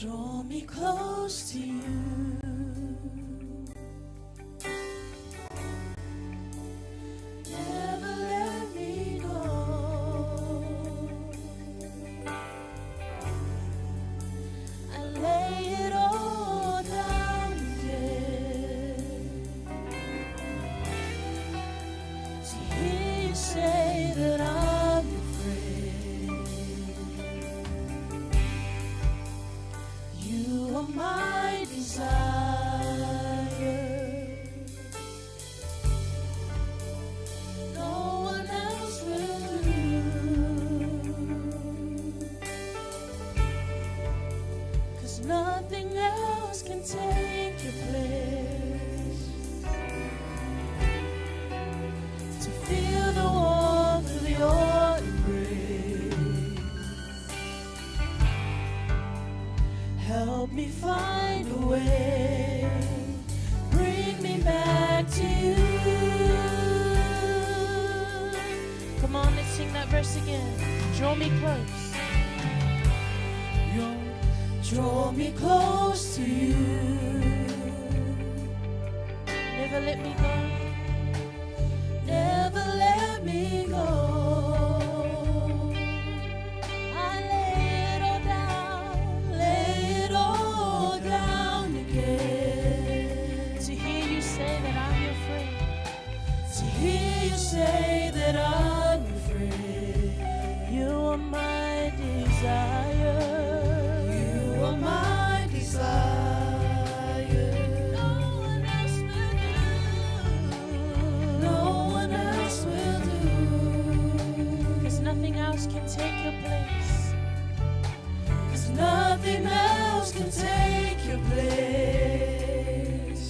Draw me close to you. Never let me go. I lay it all down again to hear you say that I'm your friend. You are my desire. No one else will do. 'Cause nothing else can take your place. To feel the warmth of your embrace. Help me find a way. Bring me back to you. Come on, let's sing that verse again. Draw me close. Draw me close to you. Never let me go. Never let me go. I lay it all down again. To hear you say that I'm your friend. To hear you say that I'm your friend. You are my desire. You are my desire. No one else will do. No one else will do. 'Cause nothing else can take your place. 'Cause nothing else can take your place.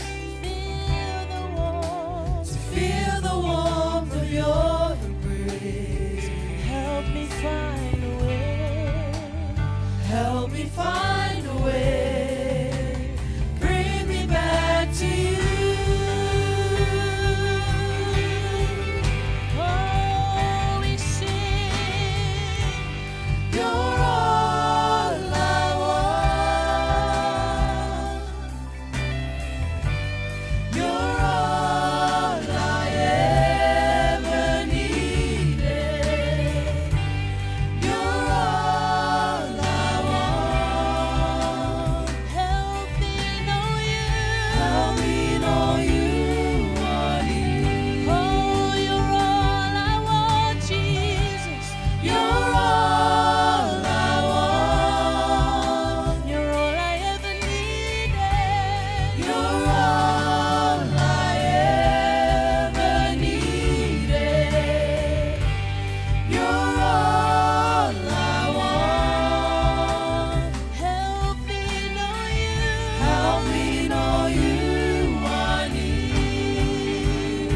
Feel the warmth. To feel the warmth of your embrace. Help me find a way. Help me find a way. Bring me back to you. Oh, we sing. You're all I want. You're all I ever needed. You're all I want. Help me know you. Help me know you are here. Oh, you're all I want, Jesus. You're all I want. You're all I ever needed. You're all I ever needed. You're all I want. Help me know you. Help me know you are near.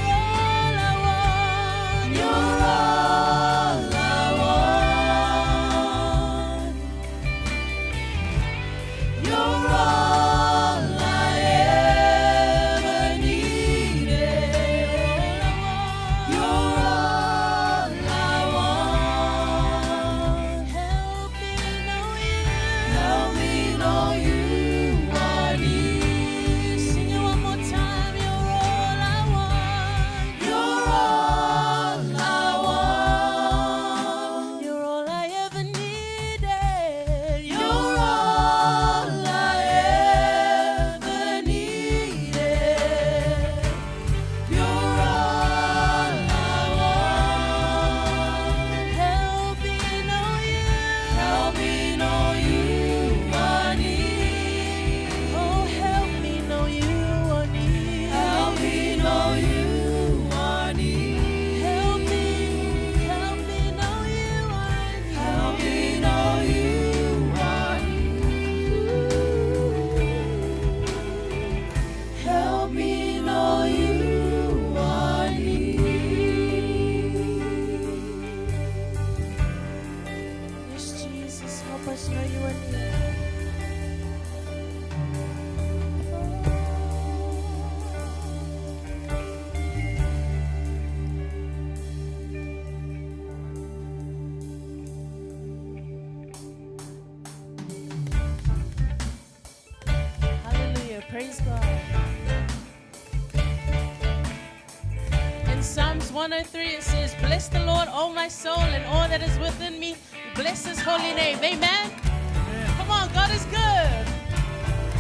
You're all I want. You're all I want. You're all I ever needed. You're all I want. Help me know you. Help me know you are near. Sing it one more time. You're all I want. You're all I want. You're all I ever needed. You're all I ever needed. You're all I want. Help me know you. Help me know you are near. Oh, help me know you are near. Help me know you are near. Help me know you are near. Help me know you are near. Help me know you are near. Yes, Jesus, help us know you are near. 103, it says, bless the Lord, O my soul, and all that is within me. Bless his holy name. Amen. Come on, God is good.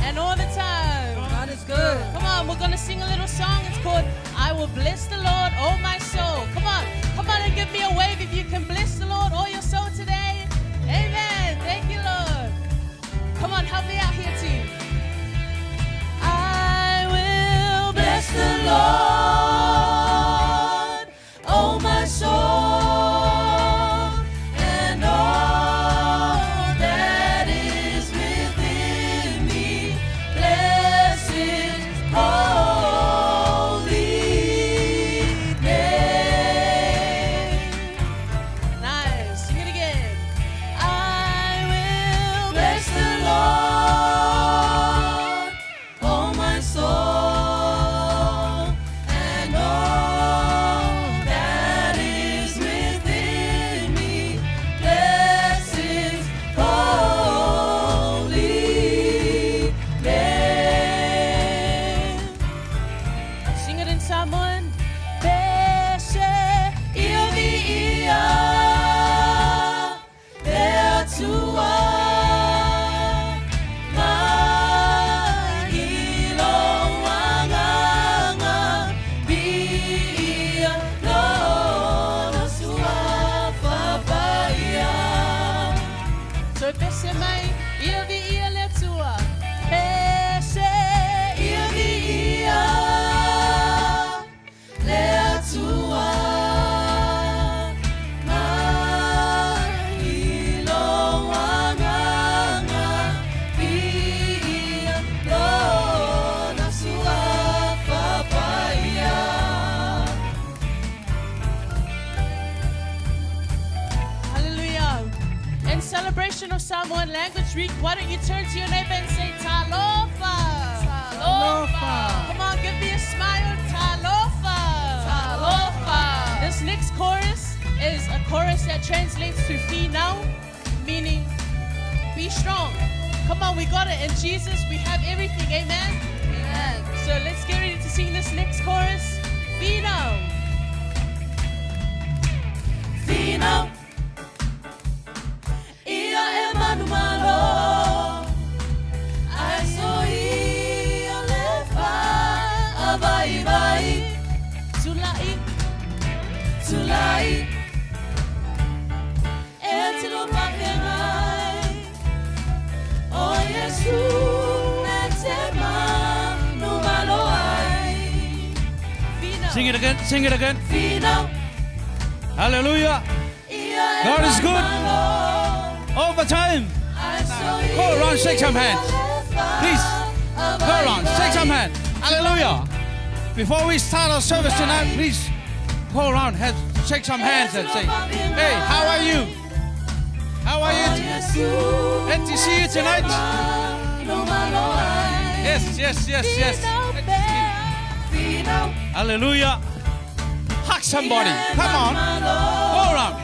And all the time. God is good. Come on, we're going to sing a little song. It's called, I will bless the Lord, O my soul. Come on and give me a wave if you can bless the Lord, all your soul today. Amen. Thank you, Lord. Come on, help me out here too. I will bless the Lord, O my soul, and all that is within me. Bless his holy name. Nice. Sing it again. I will bless the Lord, oh my soul, and all that is within me. Bless his holy name. Sing it in Samoan. Beshe ilvia beatua mailowanganga bia lono suafapaya. So beshe mai ilvia letua. Beshe ilvia letua mailowanganga bia lono suafapaya. Hallelujah. In celebration of Samoan Language Week, why don't you turn to your neighbor and say Talofa? Talofa. Come on, give me a smile. Talofa. Talofa. This next chorus is a chorus that translates to Fi now, meaning be strong. Come on, we got it. In Jesus, we have everything. Amen? Amen. So let's get ready to sing this next chorus. Fi now. Fi now. Ia Emmanuel, I saw ia lefa abai bai tulai etilo papengai o Yesu netema numalo ai. Sing it again, sing it again. Fino. Hallelujah. God is good. All the time. Go around, shake some hands. Please, go around, shake some hands. Hallelujah. Before we start our service tonight, please go around, shake some hands and say, hey, how are you? How are you? Good to see you tonight. Yes. Hallelujah. Hug somebody. Come on. Go around.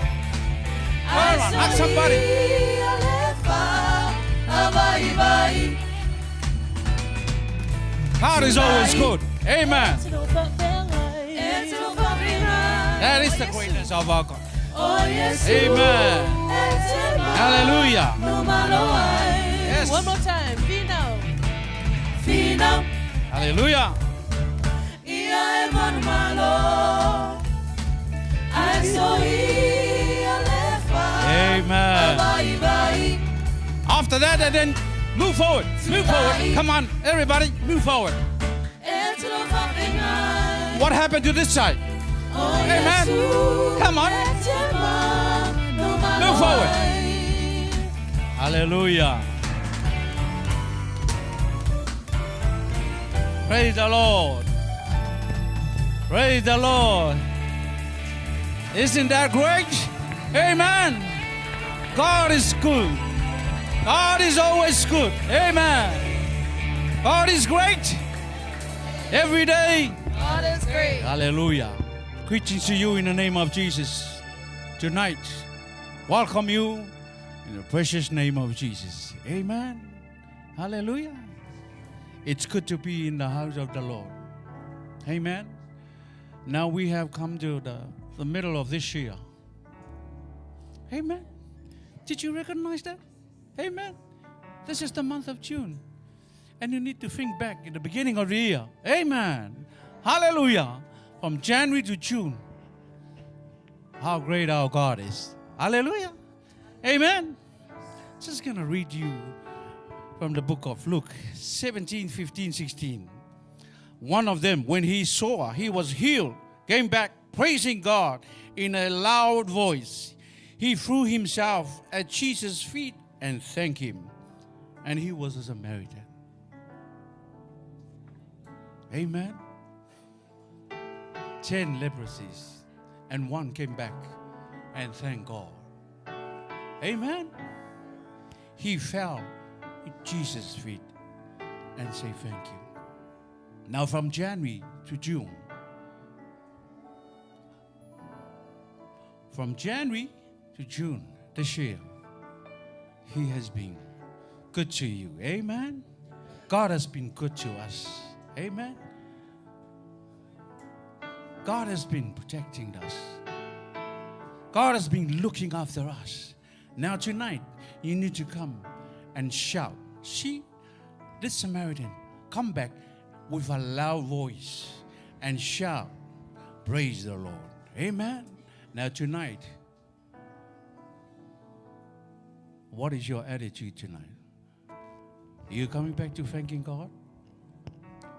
Hug somebody. God is always good. Amen. That is the greatness of our God. Amen. Hallelujah. Yes. One more time. Fino. Hallelujah. Amen. After that, and then move forward. Move forward. Come on, everybody, move forward. What happened to this side? Amen. Come on. Move forward. Hallelujah. Praise the Lord. Praise the Lord. Isn't that great? Amen. God is good. God is always good. Amen. God is great. Every day. God is great. Hallelujah. Greetings to you in the name of Jesus. Tonight, welcome you in the precious name of Jesus. Amen. Hallelujah. It's good to be in the house of the Lord. Amen. Now we have come to the middle of this year. Amen. Did you recognize that? Amen. This is the month of June. And you need to think back in the beginning of the year. Amen. Hallelujah. From January to June. How great our God is. Hallelujah. Amen. Just going to read you from the book of Luke 17, 15, 16. One of them, when he saw he was healed, came back praising God in a loud voice. He threw himself at Jesus' feet and thanked him. And he was a Samaritan. Amen. 10 leprosies, and one came back and thanked God. Amen. He fell at Jesus' feet and said thank you. Now from January to June, this year, He has been good to you. Amen. God has been good to us. Amen. God has been protecting us. God has been looking after us. Now tonight, you need to come and shout. See, this Samaritan, come back with a loud voice and shout, praise the Lord. Amen. Now tonight, what is your attitude tonight? Are you coming back to thanking God?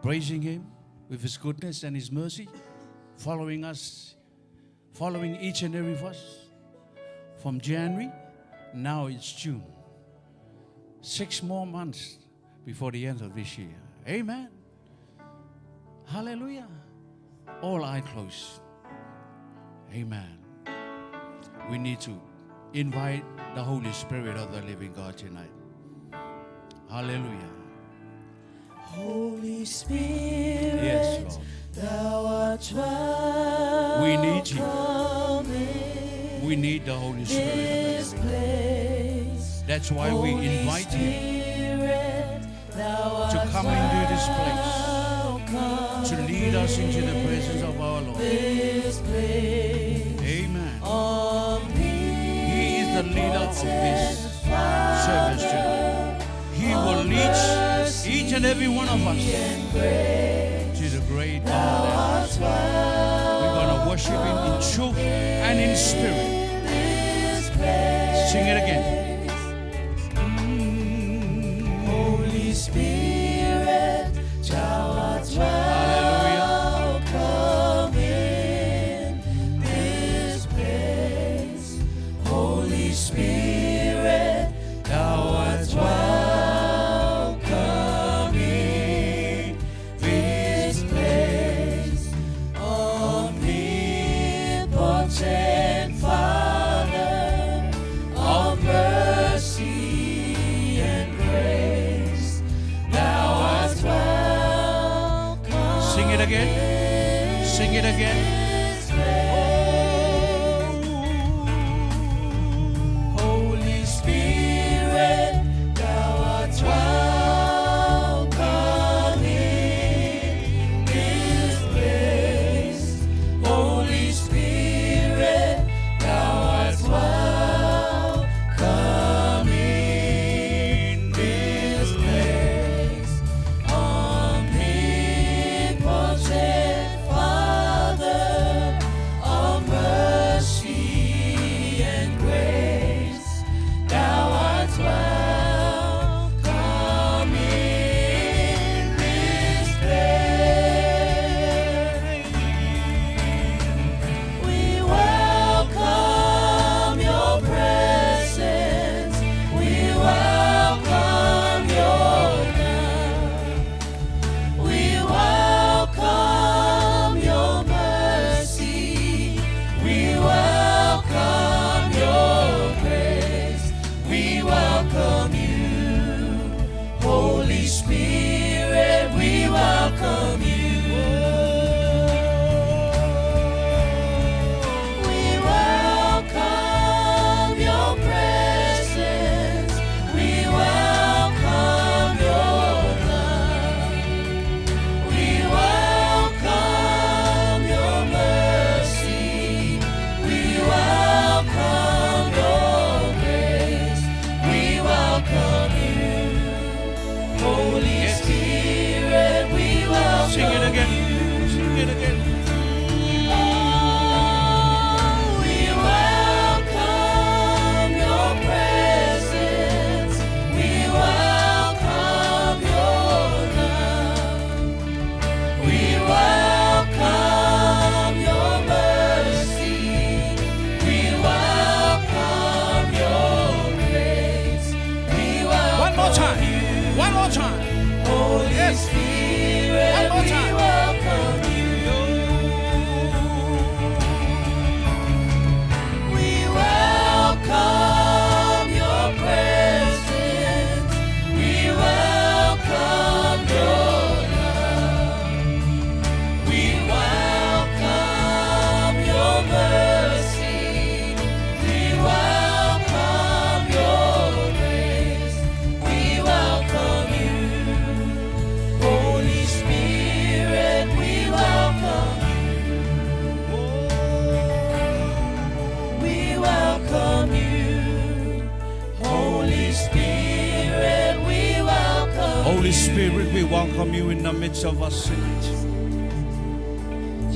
Praising Him with His goodness and His mercy? Following us, following each and every of us? From January, now it's June. 6 more months before the end of this year. Amen. Hallelujah. All eyes closed. Amen. We need to invite the Holy Spirit of the living God tonight. Hallelujah. Holy Spirit, Yes, Lord. Thou art welcome. We need you. We need the Holy Spirit This of the living place. God. That's why we invite Him Spirit, Thou to art come into this welcome. place, to lead us into the presence of our Lord. This place. Amen. Omnipotent He is the leader of this service tonight. He will lead each and every one of us to the great God. We're going to worship Him in truth and in spirit. Sing it again. Holy Spirit, Thou art welcome in this place. Holy Spirit, Thou art welcome in this place. Omnipotent Father of mercy and grace, Thou art welcome. Sing it again. Sing it again. Holy Spirit, Thou art welcome in this place. Holy Spirit, Thou art welcome in this place. Omnipotent Father more time. Holy Yes. Spirit, One more we time. welcome you. We welcome your presence. We welcome your love. We welcome your mercy. We welcome your grace. We welcome you. Holy Spirit, we welcome you. We welcome you. Holy Spirit, we welcome Holy you. Spirit, we welcome you in the midst of us tonight.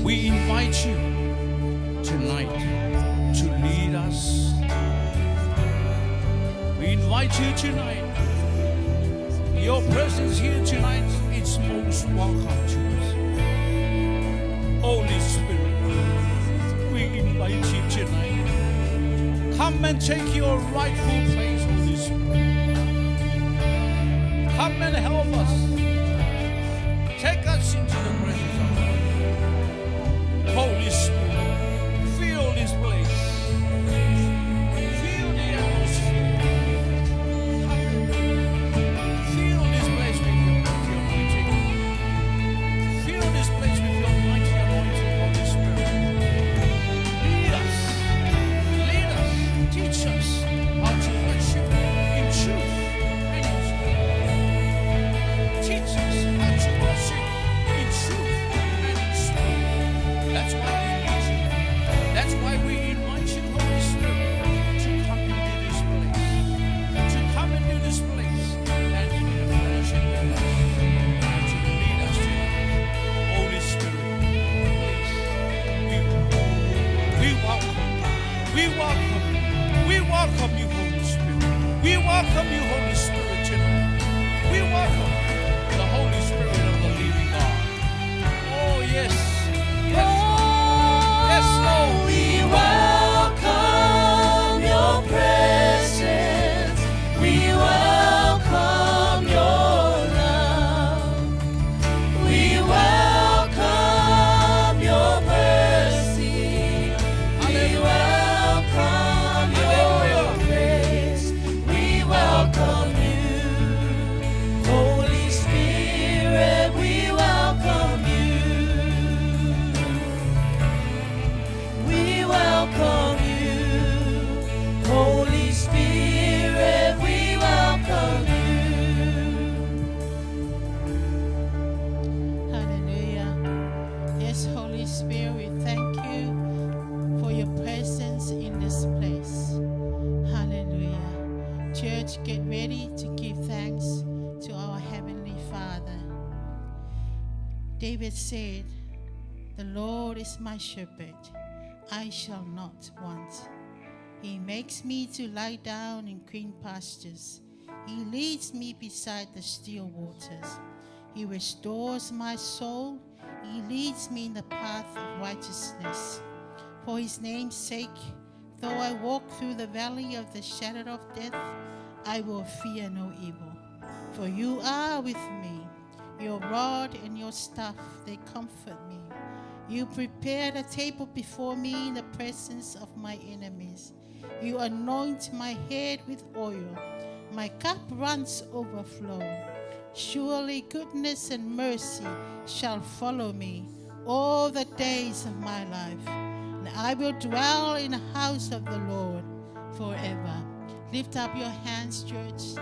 We invite you tonight to lead us. We invite you tonight. Your presence here tonight is most welcome to us. Holy Spirit, we invite you tonight. Come and take your rightful place, Holy Spirit. Come and help us. Take us into the presence of God. Holy Spirit, fill this place. Fill the atmosphere. Fill this place with your anointing. Fill this place with your mighty anointing, Holy Spirit. Lead us. Lead us. Teach us how to worship in truth and in spirit. Teach us how to worship in truth and in spirit. That's why we need you. That's why we invite you, Holy Spirit, to come into this place. To come into this place and to fellowship with us. And to lead us tonight. Holy Spirit, please. We welcome you. We welcome you. We welcome you, Holy Spirit. We welcome you, Holy Spirit, tonight. We welcome the Holy Spirit of the living God. Oh, yes. Yes, Lord. Yes, Lord. We welcome your presence. We welcome your love. We welcome your mercy. We welcome your grace. We welcome you. Holy Spirit, we welcome you. We welcome you. Holy Spirit, we welcome you. Hallelujah. Yes, Holy Spirit, we thank you for your presence in this place. Hallelujah. Church, get ready to give thanks to our Heavenly Father. David said, "The Lord is my shepherd, I shall not want. He makes me to lie down in green pastures. He leads me beside the still waters. He restores my soul. He leads me in the path of righteousness. For his name's sake, though I walk through the valley of the shadow of death, I will fear no evil. For you are with me. Your rod and your staff, they comfort me. You prepared a table before me in the presence of my enemies. You anoint my head with oil. My cup runs overflow. Surely goodness and mercy shall follow me all the days of my life, and I will dwell in the house of the Lord forever." Lift up your hands, church.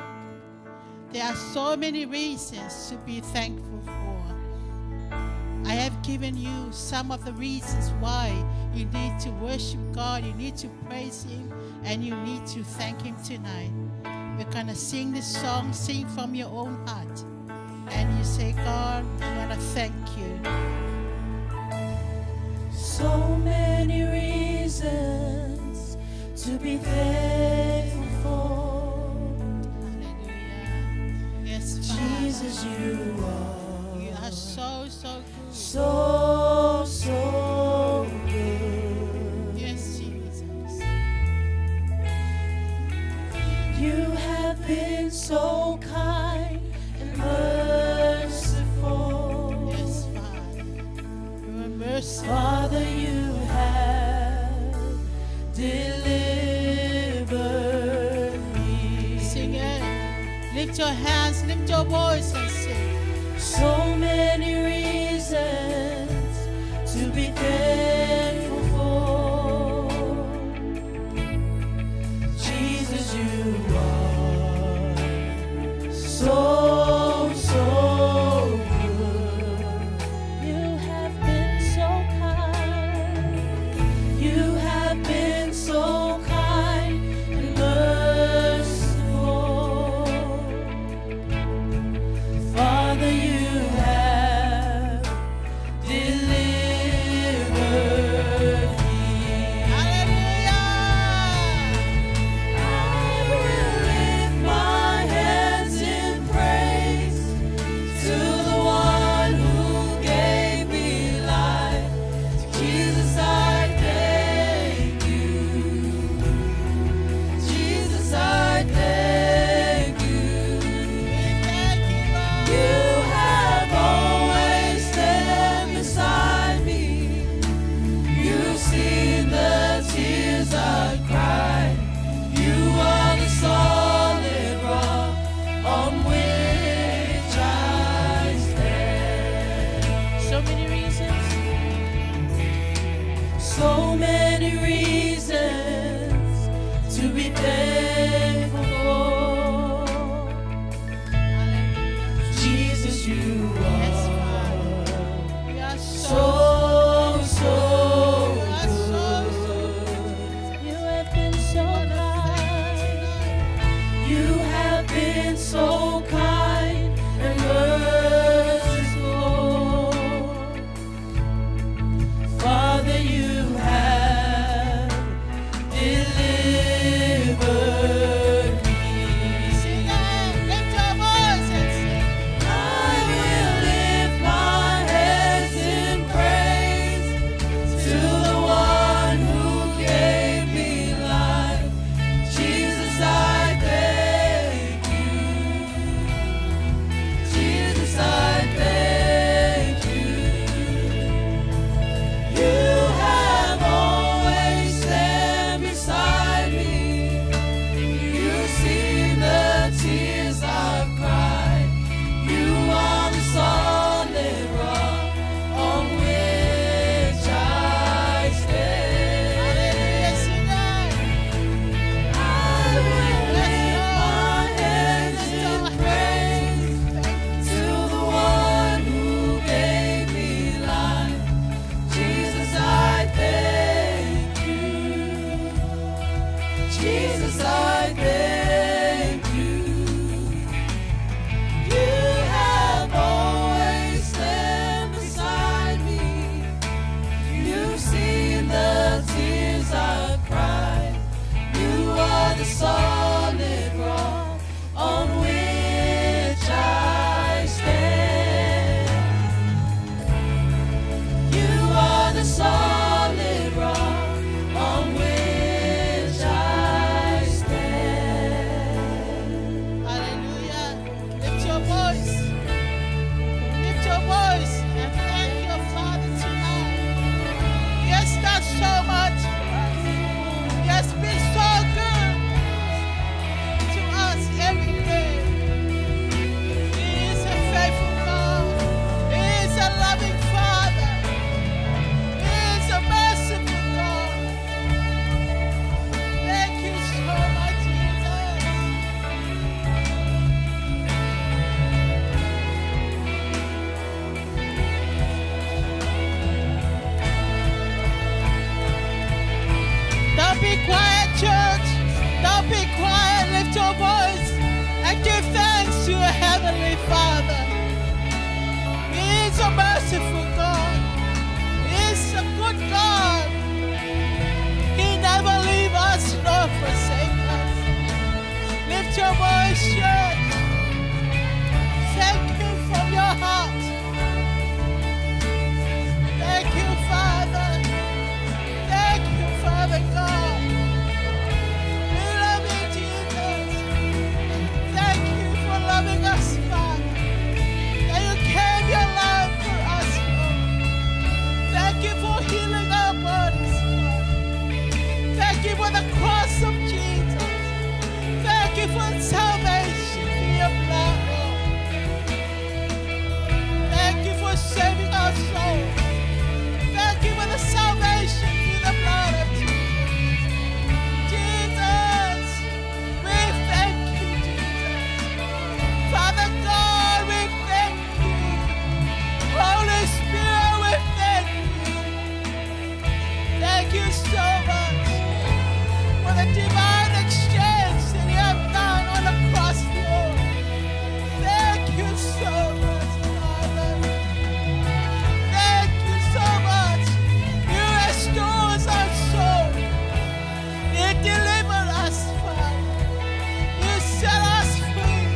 There are so many reasons to be thankful for. I have given you some of the reasons why you need to worship God, you need to praise Him, and you need to thank Him tonight. We're going to sing this song, sing from your own heart. And you say, "God, I want to thank you." So many reasons to be thankful for. Hallelujah. Yes, Father. Jesus, you You are so good. so good. Yes, Jesus. You have been so kind and merciful. Yes, Father. You are merciful. Father, you have delivered me. Sing it. Lift your hands, lift your voice and sing. So many reasons to be thankful for. Jesus, you are so, so good. You have been so kind. You have been so kind and merciful. Father, you have delivered me. Hallelujah. I will lift my hands in praise to the one who gave me life. Jesus, I thank you. Jesus, I thank you. Thank you, Lord. You have always stand beside me. You've seen the tears I cried. You are the solid rock on which I stand. So many reasons. So many reasons to be thankful for. Jesus, you Yes, are Father. We are so, so we are so, good. You have been so kind. tonight. You have been so kind and merciful. Father, you have delivered me. Sing it. Lift your voice and sing. I will lift my hands in praise to the one who gave me life. Jesus, I thank you. Jesus, I thank you. You have always stand beside me. You've seen the tears I've cried. You are the solid rock on which I Hallelujah. stand. Sing it. I will lift my hands in praise to the one who gave me life. Jesus, I thank you. Jesus, I thank you. You have always stand beside me. You've seen the tears I've cried. You are the solid rock on which I stand. You are the solid rock on which I stand. Hallelujah. Lift your voice. Lift your voice and thank your Father tonight. He has done so much for us. He has been so good to us every day. He is a faithful God. He is a loving Father. He is a merciful God. Thank you so much, Jesus. Don't be quiet, church. Don't be quiet. Lift your voice and give thanks to your Heavenly Father. He is a merciful God. He is a good God. He never leave us nor forsake us. Lift your voice, church. Thank Him from your heart. Thank you, Father. Thank you, Father God. We love you, Jesus. Thank you for loving us, Father. the divine exchange that you have done on the cross, Lord. Thank you so much, Father. Thank you so much. You restore our soul. You deliver us, Father. You set us free.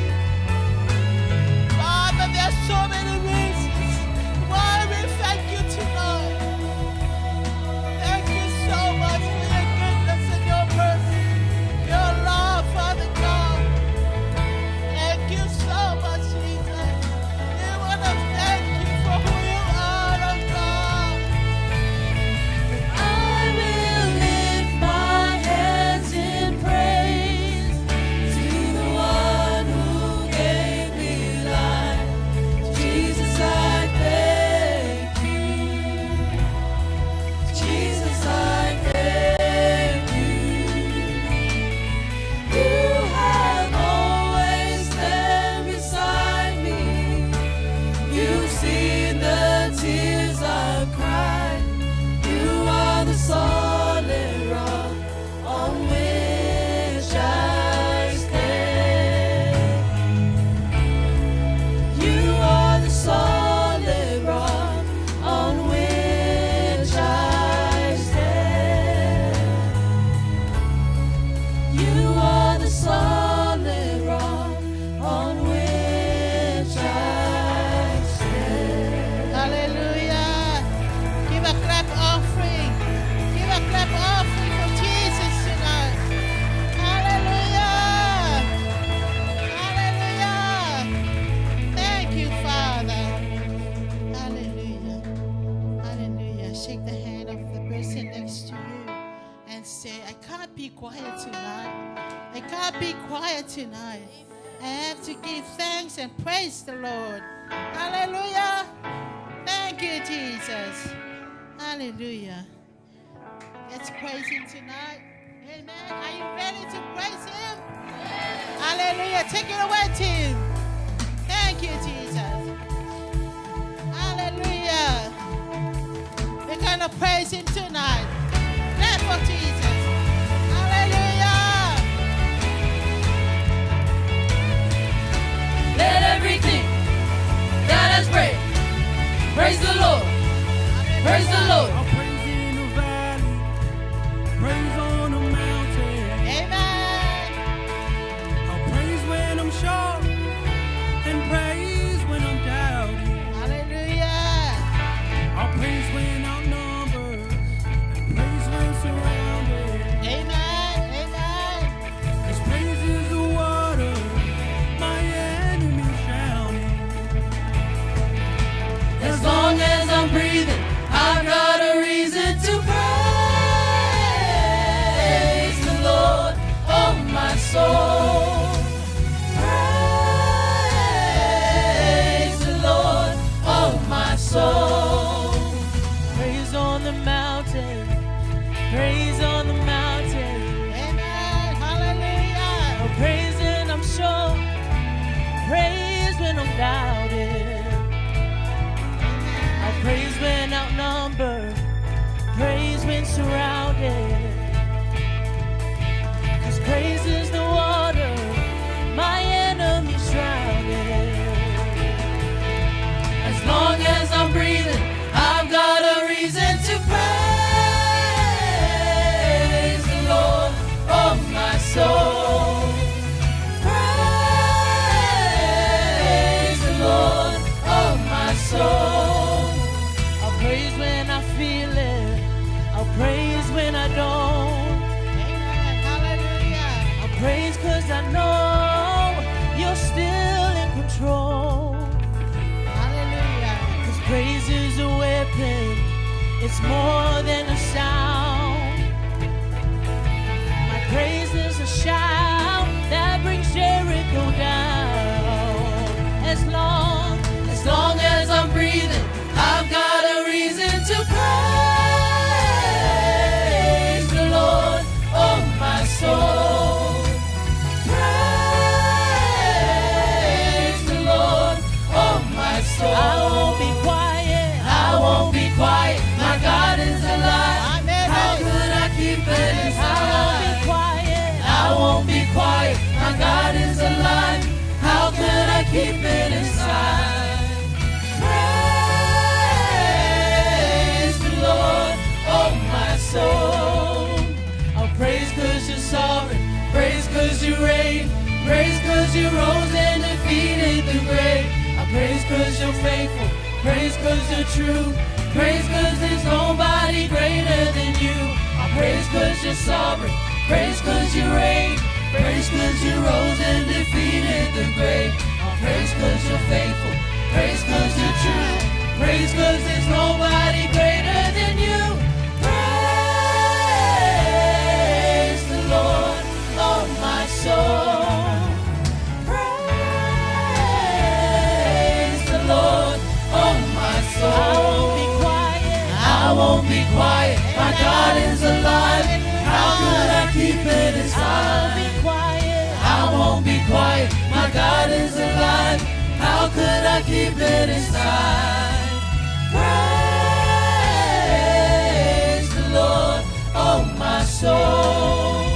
Father, there are so many reasons why we thank you tonight. Thank you so much for your goodness and your mercy, your love, Father God. Thank you so much, Jesus. We want to thank you for who you are, oh God. I will lift my hands in praise to the one who gave me life. Jesus, I thank you. Jesus, I thank you. You have always stand beside me. You've seen the tears I've cried. You are the solid rock on which I stand. You are the solid rock on which I stand. You are the solid rock on which I stand. Hallelujah. Give a clap offering. Give a clap offering for Jesus tonight. Hallelujah. Hallelujah. Thank you, Father. Hallelujah. Hallelujah. Shake the hand of the person next to you and say, I can't be quiet tonight. I can't be quiet tonight. I have to give thanks and praise the Lord. Hallelujah. Thank you, Jesus. Hallelujah. Let's praise him tonight. Amen. Are you ready to praise him? Hallelujah. Take it away, team. Thank you, Jesus. Hallelujah. We're going to praise him tonight. Clap for Jesus. Hallelujah. Let everything that has breath praise the Lord. Praise the Lord. I'll praise in the valley, praise on the mountain. Amen. I'll praise when I'm short and praise when I'm doubting. Hallelujah. I'll praise when outnumbered and praise when surrounded. Amen. Amen. 'Cause praise is the water my enemies drowning. As long as I'm breathing, I've got a reason to praise the Lord, oh my soul. Praise the Lord, oh my soul. Praise on the mountain, praise on the mountain. Amen. Hallelujah. Oh, praise when I'm sure, praise when I'm doubted. I praise when outnumbered, praise when surrounded. 'Cause praise is the water my enemies drowning. As long as I'm breathing, I've got a reason to praise the Lord, oh my soul. Praise the Lord, oh my soul. I'll praise when I feel it. I'll praise when I don't. Amen. Hallelujah. I'll praise 'cause I know you're still in control. Hallelujah. 'Cause praise is a weapon. It's more than a sound. My praise is a shout that brings Jericho down. As long as I'm breathing, I've got a reason to praise the Lord, oh my soul. Praise the Lord, oh my soul. I won't be quiet. I won't be quiet. My God is alive. Amen. How could I keep it I won't be inside? quiet. won't be quiet. My God is alive. How could I keep it inside? Praise the Lord, oh my soul. I'll praise 'cause you're sovereign. Praise 'cause you reign. Praise 'cause you rose and defeated the grave. I praise 'cause you're faithful. Praise 'cause you're true. Praise 'cause there's nobody greater than you. I praise 'cause you're sovereign. Praise 'cause you reign. Praise 'cause you rose and defeated the grave. I praise 'cause you're faithful. Praise 'cause you're true. Praise 'cause there's nobody greater than you. Praise the Lord, oh my soul. Praise the Lord, oh my soul. I won't be quiet. My God is alive. How could I keep it inside? I won't be quiet. My God is alive. How could I keep it inside? Praise the Lord, oh my soul.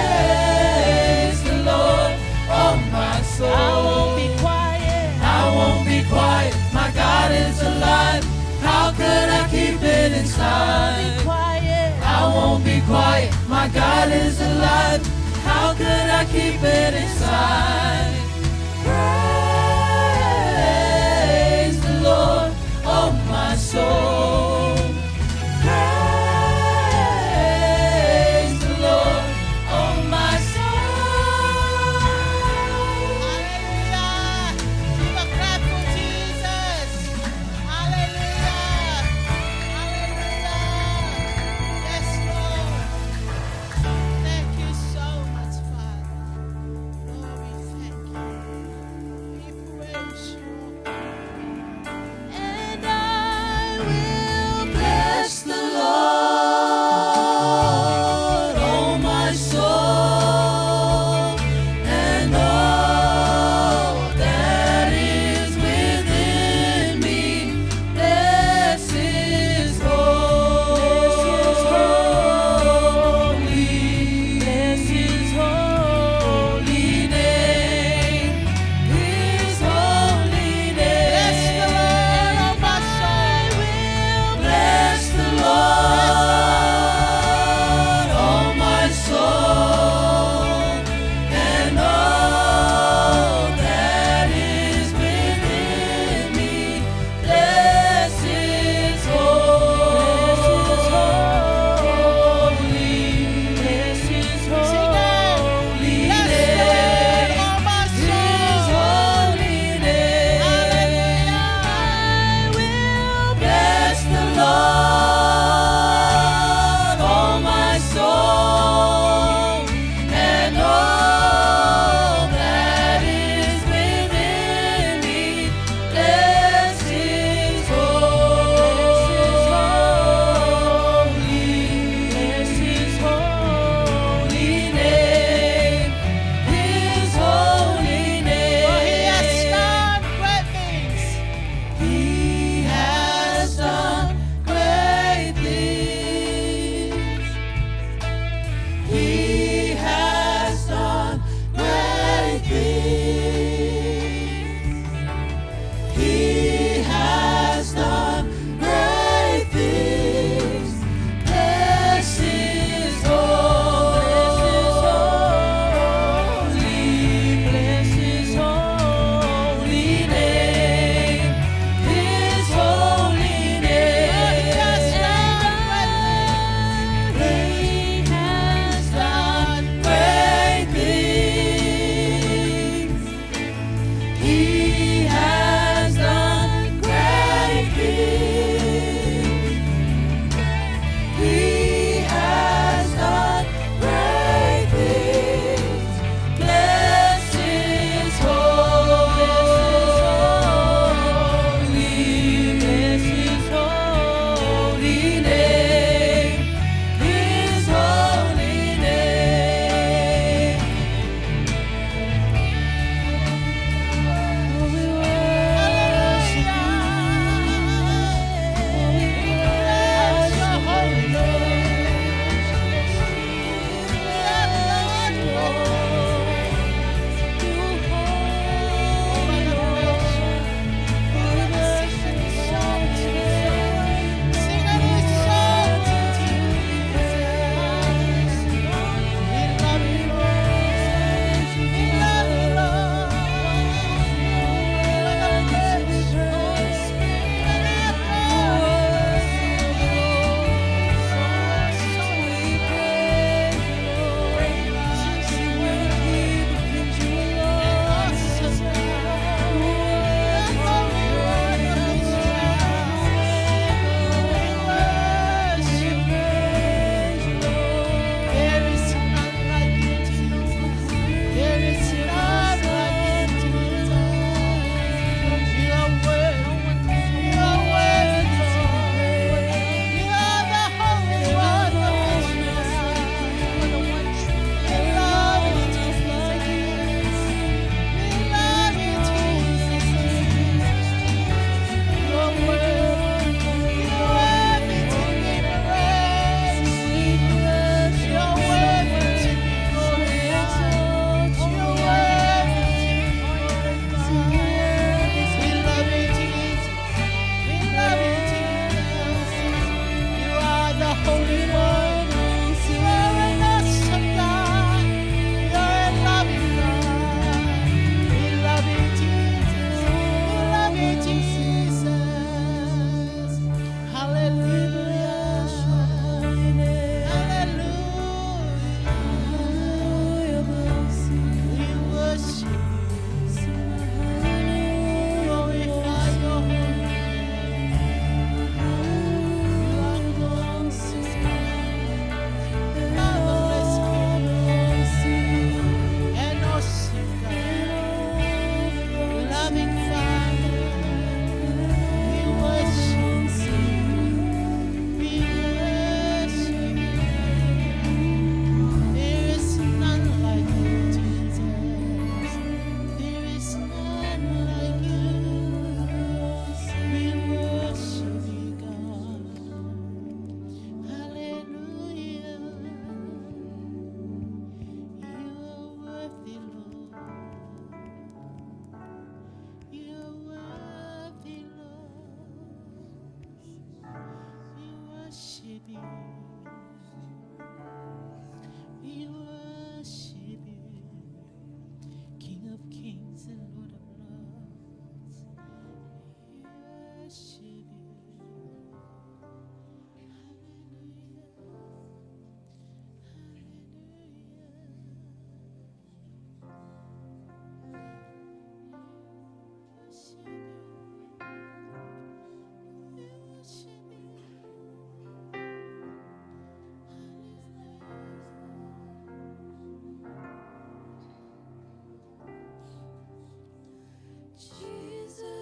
Praise the Lord, oh my soul. I won't be quiet. I won't be quiet. My God is alive. How could I keep it inside? I won't be quiet. My God is alive. How could I keep it inside? Praise the Lord, oh my soul. Praise the Lord, oh my soul. Hallelujah. Give a clap for Jesus. Hallelujah. Hallelujah. Yes, Lord. Thank you so much, Father. Lord, we thank you.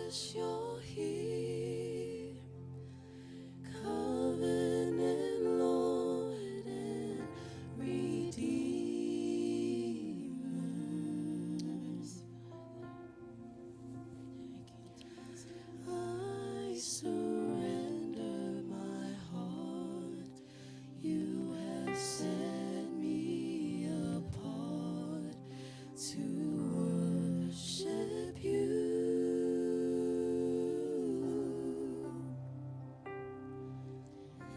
Jesus, you're here. Covenant Lord and Redeemer. I surrender my heart. You have set me apart to worship you.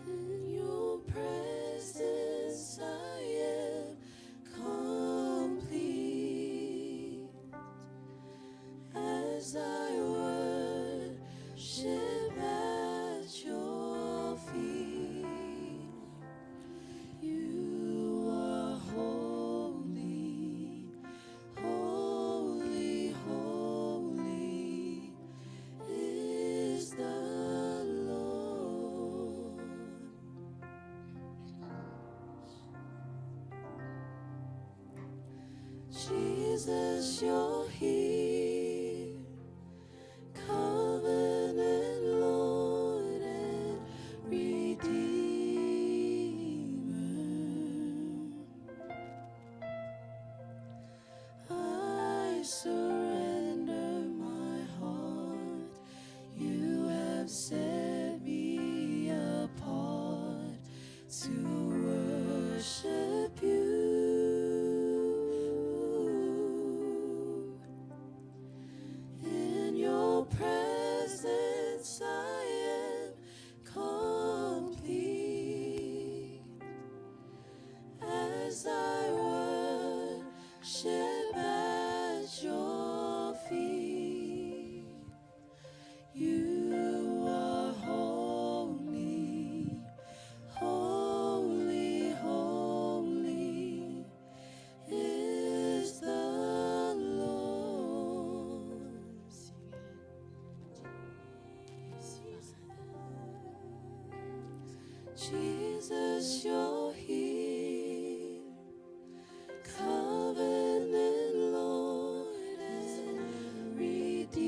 In your presence I am complete as I worship at your feet. You are holy, holy, holy is the Lord. Jesus, you're here. Covenant Lord and Redeemer. I surrender my heart. You have set me apart to worship you. In your presence I am complete as I worship at your feet. You are holy, holy, holy is the Lord. Jesus, you're here. Covenant Lord and Redeemer.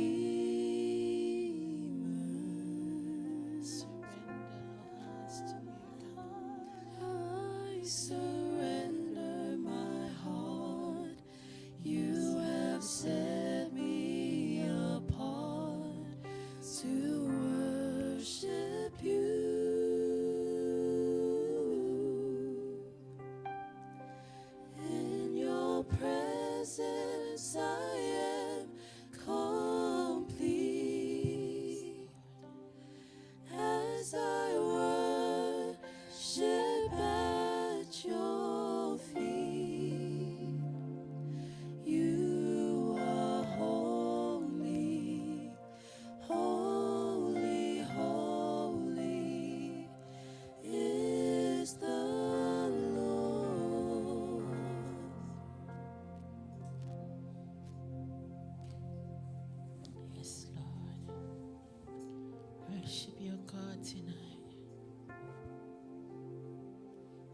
Surrender our hearts to you, God. I surrender my heart. You have set me apart to worship you. In your presence I am complete as I worship at your feet. You are holy, holy, holy is the Lord. Yes, Lord. Worship your God tonight.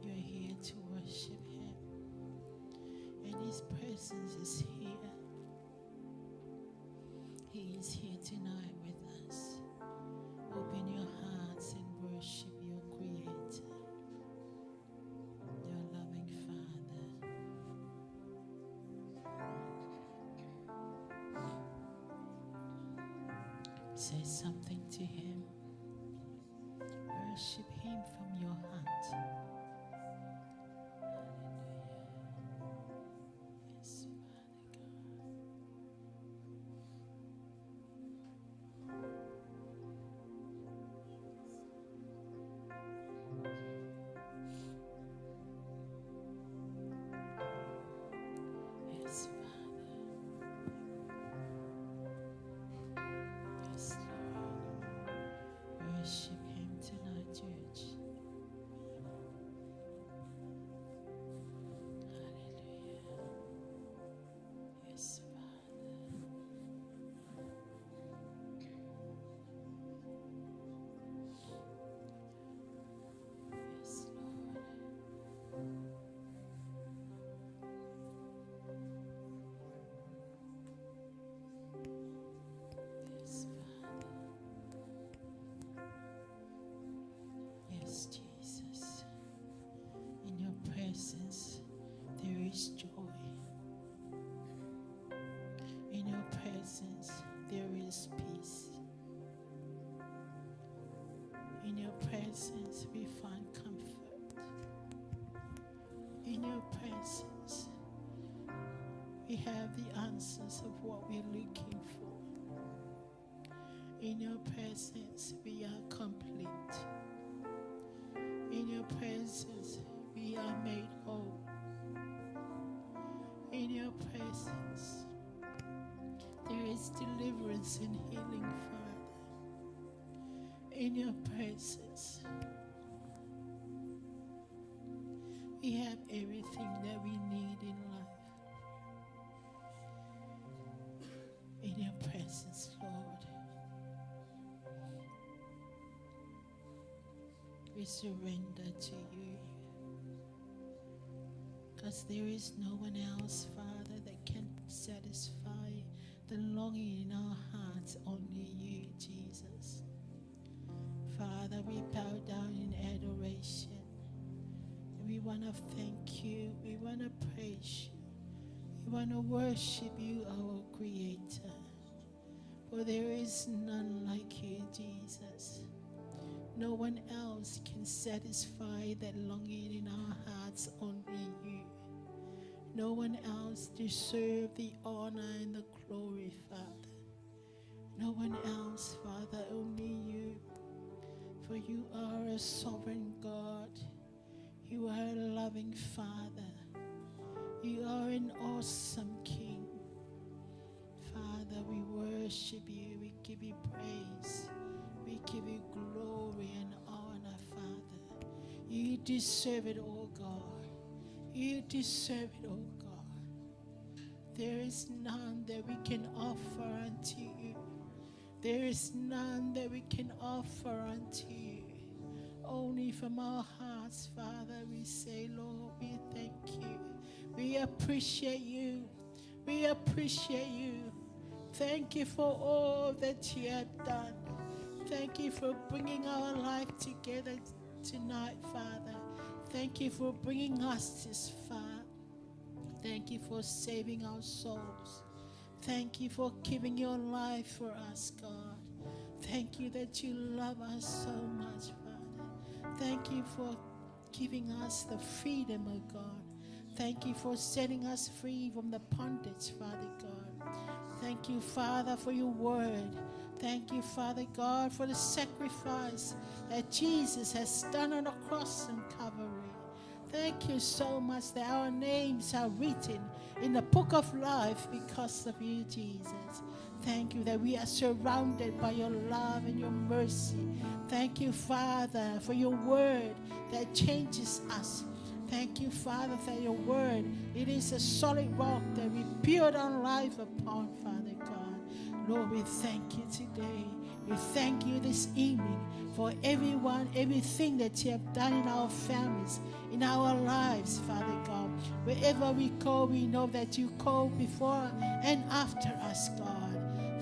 You're here to worship Him, and His presence is here. He is here tonight with us. Open your hearts and worship your Creator, your loving Father. Say something to Him. Worship Him from your heart. Hallelujah. Yes, Father God. Yes, Father. Yes, Lord. presence, there is peace. In your presence, we find comfort. In your presence, we have the answers of what we're looking for. In your presence, we are complete. In your presence, we are made whole. In your presence, there is deliverance and healing, Father. In your presence, we have everything that we need in life. In your presence, Lord, we surrender to you. Because there is no one else, Father, that can satisfy the longing in our hearts, only you, Jesus. Father, we bow down in adoration. We want to thank you. We want to praise you. We want to worship you, our Creator. For there is none like you, Jesus. No one else can satisfy that longing in our hearts, only you. No one else deserves the honor and the glory, Father. No one else, Father, only you. For you are a sovereign God. You are a loving Father. You are an awesome King. Father, we worship you. We give you praise. We give you glory and honor, Father. You deserve it, oh God. You deserve it, oh God. There is none that we can offer unto you. There is none that we can offer unto you. Only from our hearts, Father, we say, Lord, we thank you. We appreciate you. We appreciate you. Thank you for all that you have done. Thank you for bringing our life together tonight, Father. Thank you for bringing us this far. Thank you for saving our souls. Thank you for giving your life for us, God. Thank you that you love us so much, Father. Thank you for giving us the freedom, oh God. Thank you for setting us free from the bondage, Father God. Thank you, Father, for your word. Thank you, Father God, for the sacrifice that Jesus has done on the cross and Calvary. Thank you so much that our names are written in the book of life because of you, Jesus. Thank you that we are surrounded by your love and your mercy. Thank you, Father, for your word that changes us. Thank you, Father, for your word. It is a solid rock that we build our life upon, Father God. Lord, we thank you today. We thank you this evening for everyone, everything that you have done in our families, in our lives, Father God. Wherever we go, we know that you go before and after us, God.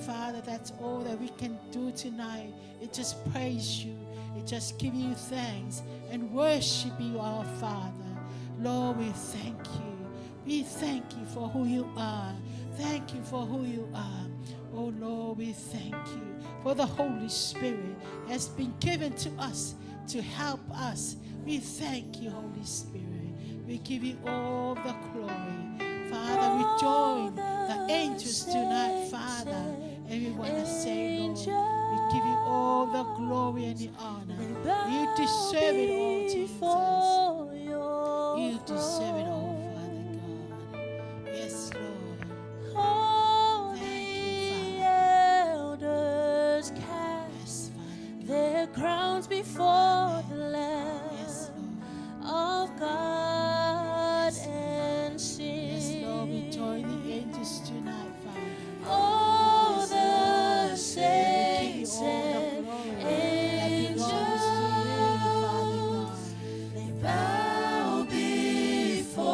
Father, that's all that we can do tonight. It just praise you. It just give you thanks and worship you, our Father. Lord, we thank you. We thank you for who you are. Thank you for who you are. Oh Lord, we thank you for the Holy Spirit has been given to us to help us. We thank you, Holy Spirit. We give you all the glory. Father, we join the angels tonight, Father. And we want to say, Lord, we give you all the glory and the honor. You deserve it all, Jesus. You deserve it all, Father God. Yes, Lord. All Thank the you, Father. elders cast Yes, Father. their crowns before the Lamb Yes, Lord. of God Yes, and Yes, Lord, we sing. join the angels tonight, Father. All Yes, the Lord. We give saints you all the and glory that belongs to you, Father God. they bow before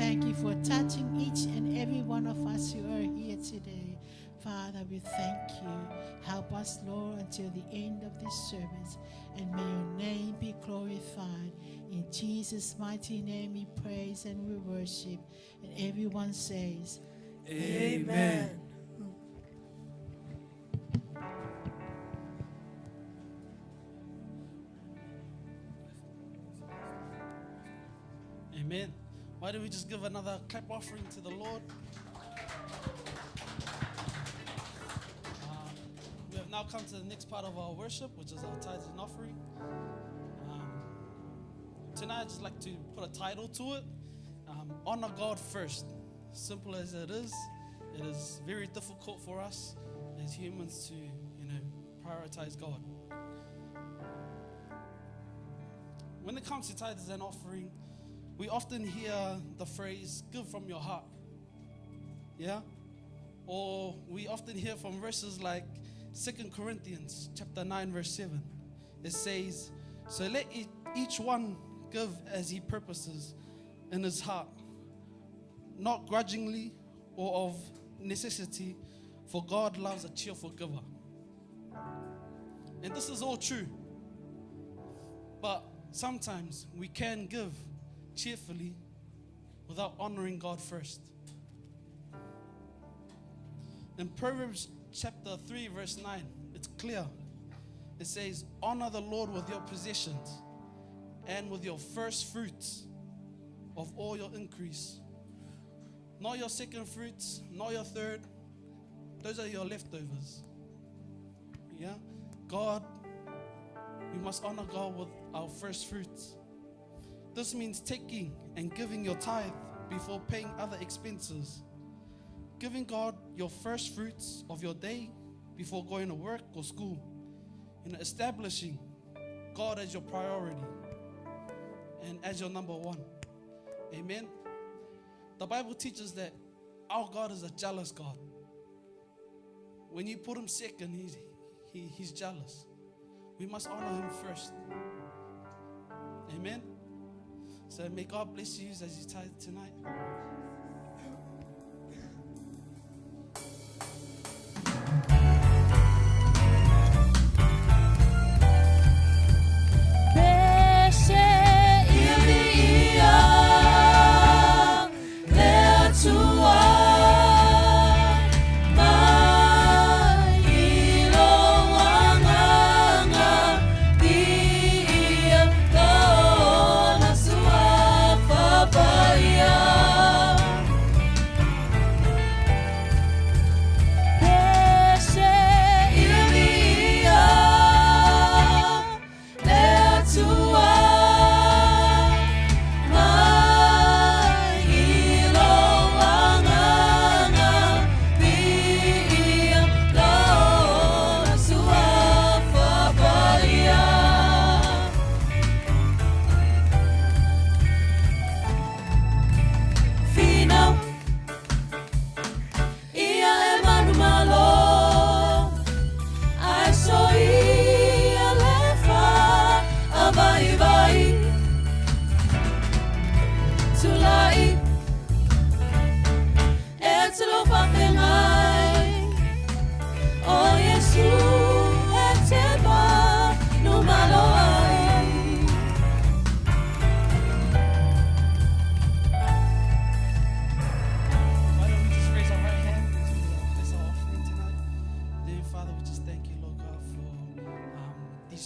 thank you for touching each and every one of us who are here today. Father, we thank you. Help us, Lord, until the end of this service, and may your name be glorified. In Jesus' mighty name we praise and we worship. And everyone says, Amen. Amen. Why don't we just give another clap offering to the Lord? We have now come to the next part of our worship, which is our tithes and offering. Tonight, I'd just like to put a title to it. Honor God first. Simple as it is very difficult for us as humans to, prioritize God. When it comes to tithes and offering, we often hear the phrase, give from your heart. Yeah? Or we often hear from verses like 2 Corinthians chapter 9, verse 7. It says, so let each one give as he purposes in his heart, not grudgingly or of necessity, for God loves a cheerful giver. And this is all true. But sometimes we can give cheerfully without honoring God first. In Proverbs chapter 3, verse 9, it's clear. It says, honor the Lord with your possessions and with your first fruits of all your increase. Not your second fruits, not your third. Those are your leftovers. Yeah? God, we must honor God with our first fruits. This means taking and giving your tithe before paying other expenses. Giving God your first fruits of your day before going to work or school. Establishing God as your priority and as your number one. Amen. The Bible teaches that our God is a jealous God. When you put him second, he's jealous. We must honor him first. Amen. So may God bless you as you tithe tonight.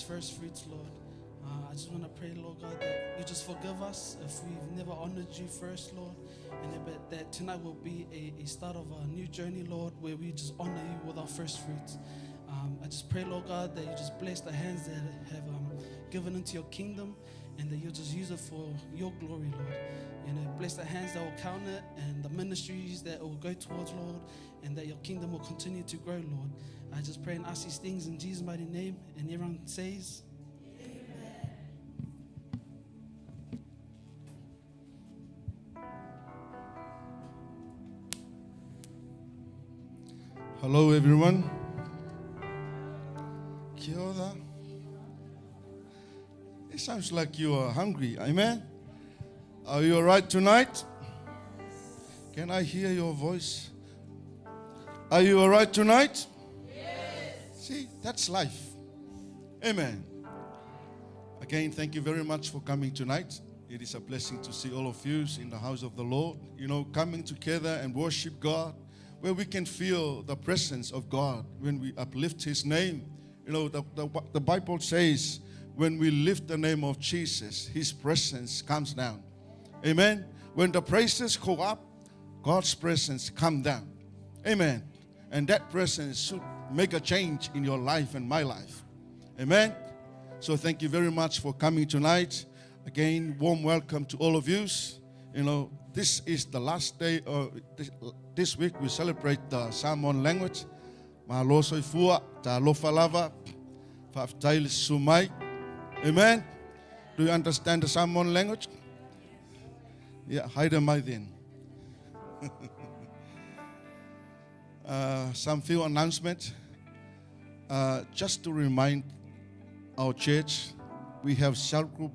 First fruits, Lord. I just want to pray, Lord God, that you just forgive us if we've never honored you first, Lord, and that tonight will be a start of a new journey, Lord, where we just honor you with our first fruits. I just pray, Lord God, that you just bless the hands that have given into your kingdom, and that you'll just use it for your glory, Lord. And bless the hands that will count it, and the ministries that will go towards, Lord, and that your kingdom will continue to grow, Lord. I just pray and ask these things in Jesus' mighty name, and everyone says, Amen. Hello, everyone. Kia ora. It sounds like you are hungry. Amen. Are you all right tonight? Can I hear your voice? Are you all right tonight? Yes. See, that's life. Amen. Again, thank you very much for coming tonight. It is a blessing to see all of you in the house of the Lord. You know, coming together and worship God, where we can feel the presence of God when we uplift His name. You know, the Bible says, when we lift the name of Jesus, His presence comes down. Amen. When the praises go up, God's presence come down. Amen. And that presence should make a change in your life and my life. Amen. So thank you very much for coming tonight. Again, warm welcome to all of you. You know, this is the last day of this week we celebrate the Samoan language. Mahalo soifua ta lofalava fa'aftail sumai. Amen. Do you understand the Samoan language? Yeah, haere mai then. Some few announcements. Just to remind our church, we have cell group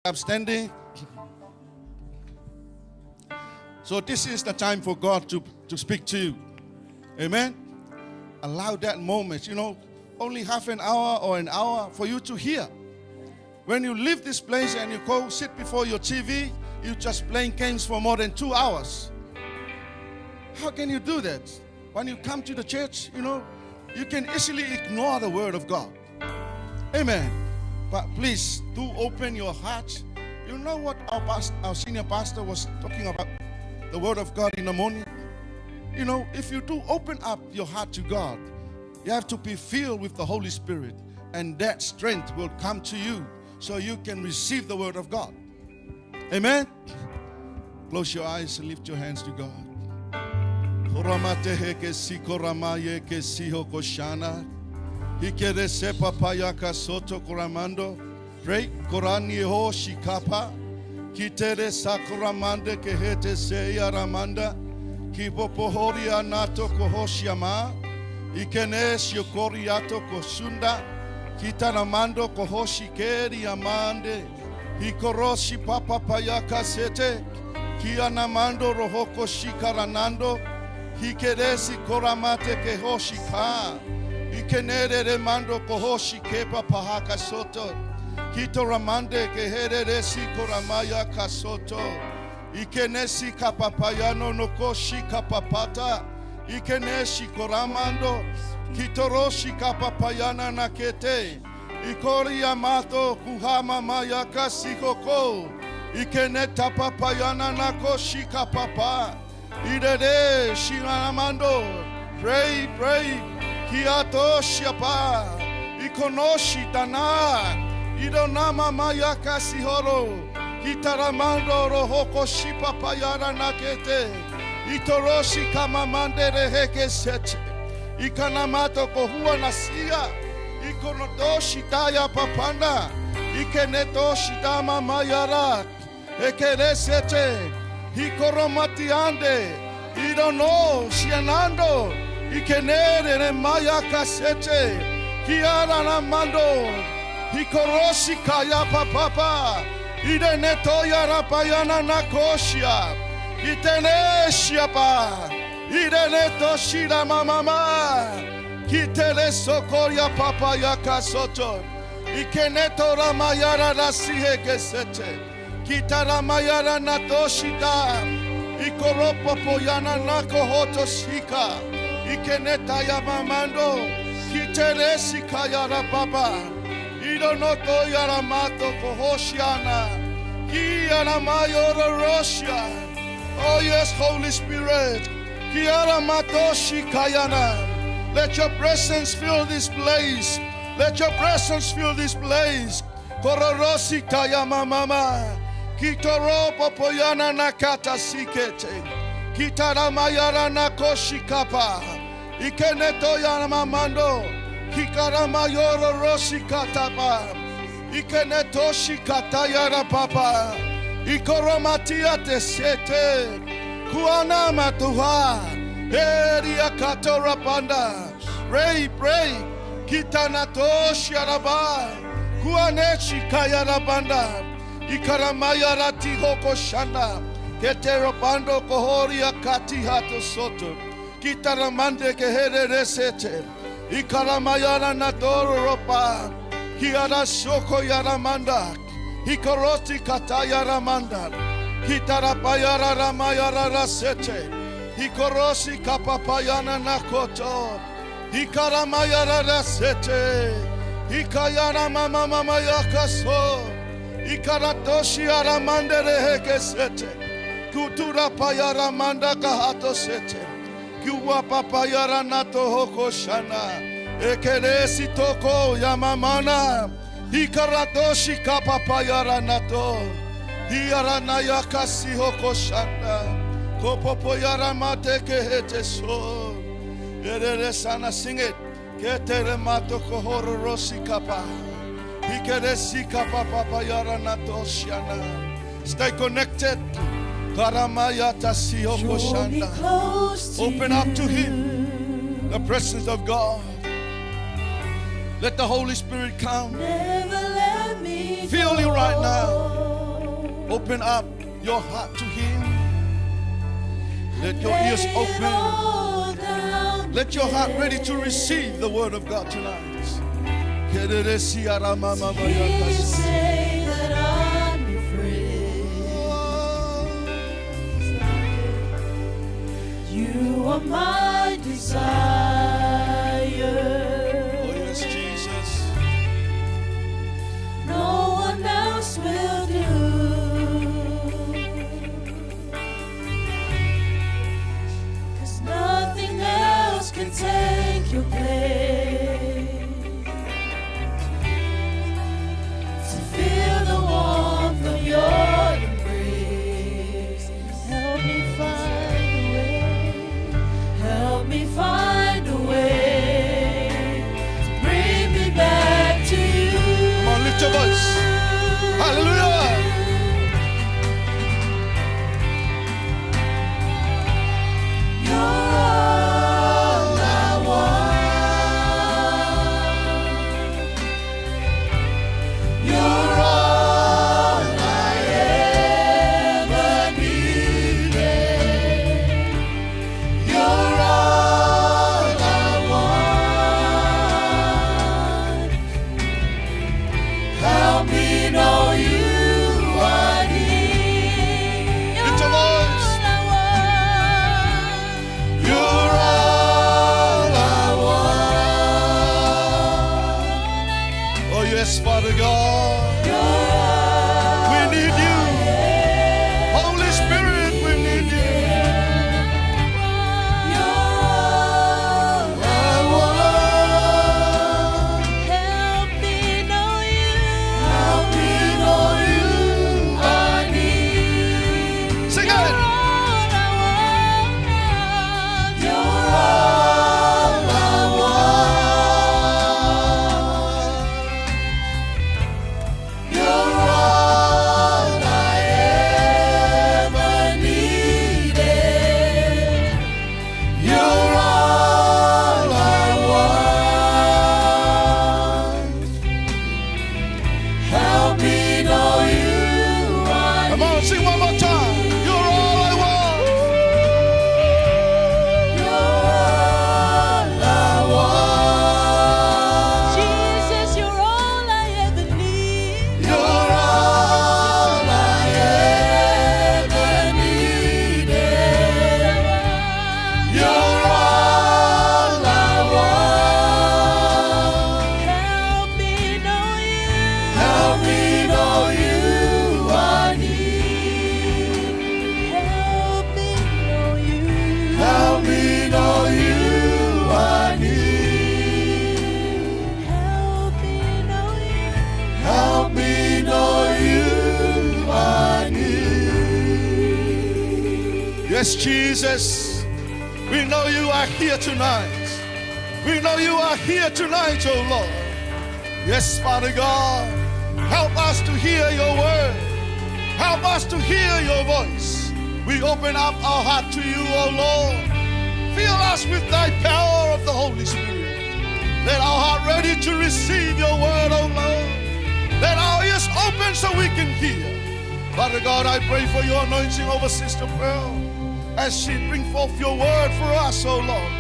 I'm standing. So this is the time for God to speak to you. Amen. Allow that moment, only half an hour or an hour for you to hear. When you leave this place and you go sit before your TV, you're just playing games for more than 2 hours. How can you do that? When you come to the church, you can easily ignore the word of God. Amen. But please do open your heart. You know what our senior pastor was talking about? The word of God in the morning. If you do open up your heart to God, you have to be filled with the Holy Spirit, and that strength will come to you so you can receive the word of God. Amen. Close your eyes and lift your hands to God. Pray. Korani ho shikapa. Kitere sakuramande kehete seya ramanda. Kipopohori anato kohoshiama. Ikenes yokoriato kosunda. Kitaramando kohoshi keri amande. Ikoroshi papa payaka sete. Kianamando rohoko shikaranando. Hikeresi koramate kehoshika. Ikenere remando kohoshi kepa pahaka soto. Kito ramande keheresi koramaya kasoto. Ikenesi kapapayano nokoshi kapapata. Ikeneshi koramando. Kitoroshi kapapayana nakete. Ikori yamato kuhama mayaka sikoko. Ikeneta papayana nakoshi kapapa. Idede shiramando. Pray, pray. Kiato shiapa. Ikonoshi dana. Idonama mayaka sihoro. Kitaramando rohoko shipa payara nakete. Itoroshi kamamande reheke seche. Ikanamato kohua nasia. Ikonodoshi taya papanda. Ikenetoshi dama mayara. Ekeresete. Ikoromatiande. Idono shianando. Ikenere ne mayaka sete. Kiara namando. Hikoroshi kaya papa. Ide neto yara payana nakoshia. Iteneshia pa. Ide neto shira mama. Kitele sokoria papa yaka soto. Ikeneto ramayara rasihe gesete. Kitara mayara natoshita. Ikoropo poyana nakohoto shika. Ikeneta yamamando. Kiteresi kaya rapapa. Idonoto yaramato kohoshiana. Kiana mayoro roshia. Oh yes, Holy Spirit. Kiara matoshi kayana. Let your presence fill this place. Let your presence fill this place. Kororosi kayama mama. Kitoro popoyana nakata sikete. Kitara mayara nakoshi kapa. Ikeneto yaramamando. Kikarama yoro roshi katapa. Ikenetoshi katayara papa. Ikoromatia tesete. Kuana matuha. Eria katora panda. Pray, pray. Kitanatoshi araba. Kuanechi kayara banda. Ikaramaya rati hoko shanda. Ketero pando kohoria kati hato soto. Kitaramande kehere resete. Ikaramayara nadoro ropa. Kiara shoko yaramanda. Hikoroti kataya ramanda. Hitarapayara ramayara rasete. Hikorosi kapapayana nakoto. Hikaramayara rasete. Hikayara mama mama yakaso. Hikaratoshi aramande rehekesete. Kutura payara manda kahato sete. Kiwa papayara nato hoko shana. Ekeresi toko yamamana. Hikaratoshi kapapayara nato. Hiaranaya kasi hoko shana. Kopopoyara mate kehete so. Erere sana sing it. Ketere mato kohoro rosi kapa. Hikeresi kapapayara nato shana. Stay connected. Karamaya tasi hoko shana. Open up to Him, the presence of God. Let the Holy Spirit come. Never let me Feel you right now. go. Open up your heart to Him. Let your ears Lay it open. all down Let your heart ready to there. receive the word of God tonight. You say that I'm your friend. You are my desire. Oh, yes, Jesus. No one else will do. 'Cause nothing else can take your place. To feel the warmth of your embrace. Help me find a way. Help me find a way to bring me back to you. Come on, lift your voice. Hallelujah. You're all I want. You're all I ever needed. You're all I want. Help me know you are near. Lift your voice. You're all I want. Oh, yes, Father God. You're We need you. Holy Spirit, we need you. all I want. Help me know you. Help me know you are near. Sing You're it. all I want. You're all I want. You're all I ever needed. You're all I want. Help me know you are Come on, sing one more time. You're all I want. You're all I want. Jesus, you're all I ever need. You're all I ever needed. You're all I want. Help me know you. Help me know you are near. Help me know you. Help me know you are near. Help me know you. Help me know you are near. Yes, Jesus. We know you are here tonight. We know you are here tonight, oh Lord. Yes, Father God. Help us to hear your word. Help us to hear your voice. We open up our heart to you, oh Lord. Fill us with thy power of the Holy Spirit. Let our heart ready to receive your word, oh Lord. Let our ears open so we can hear. Father God, I pray for your anointing over Sister Pearl as she bring forth your word for us, oh Lord.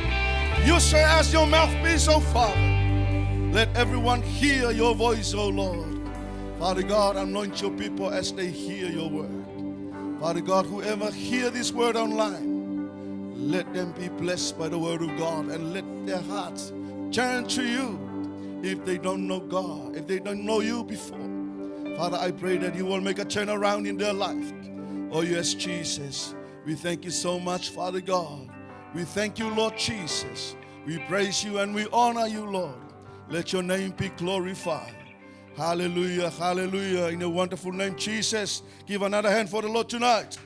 You say as your mouthpiece, oh Father. Let everyone hear your voice, oh Lord. Father God, anoint your people as they hear your word. Father God, whoever hear this word online, let them be blessed by the word of God and let their hearts turn to you if they don't know God, if they don't know you before. Father, I pray that you will make a turnaround in their life. Oh yes, Jesus. We thank you so much, Father God. We thank you, Lord Jesus. We praise you and we honor you, Lord. Let your name be glorified. Hallelujah, hallelujah. In the wonderful name, Jesus. Give another hand for the Lord tonight.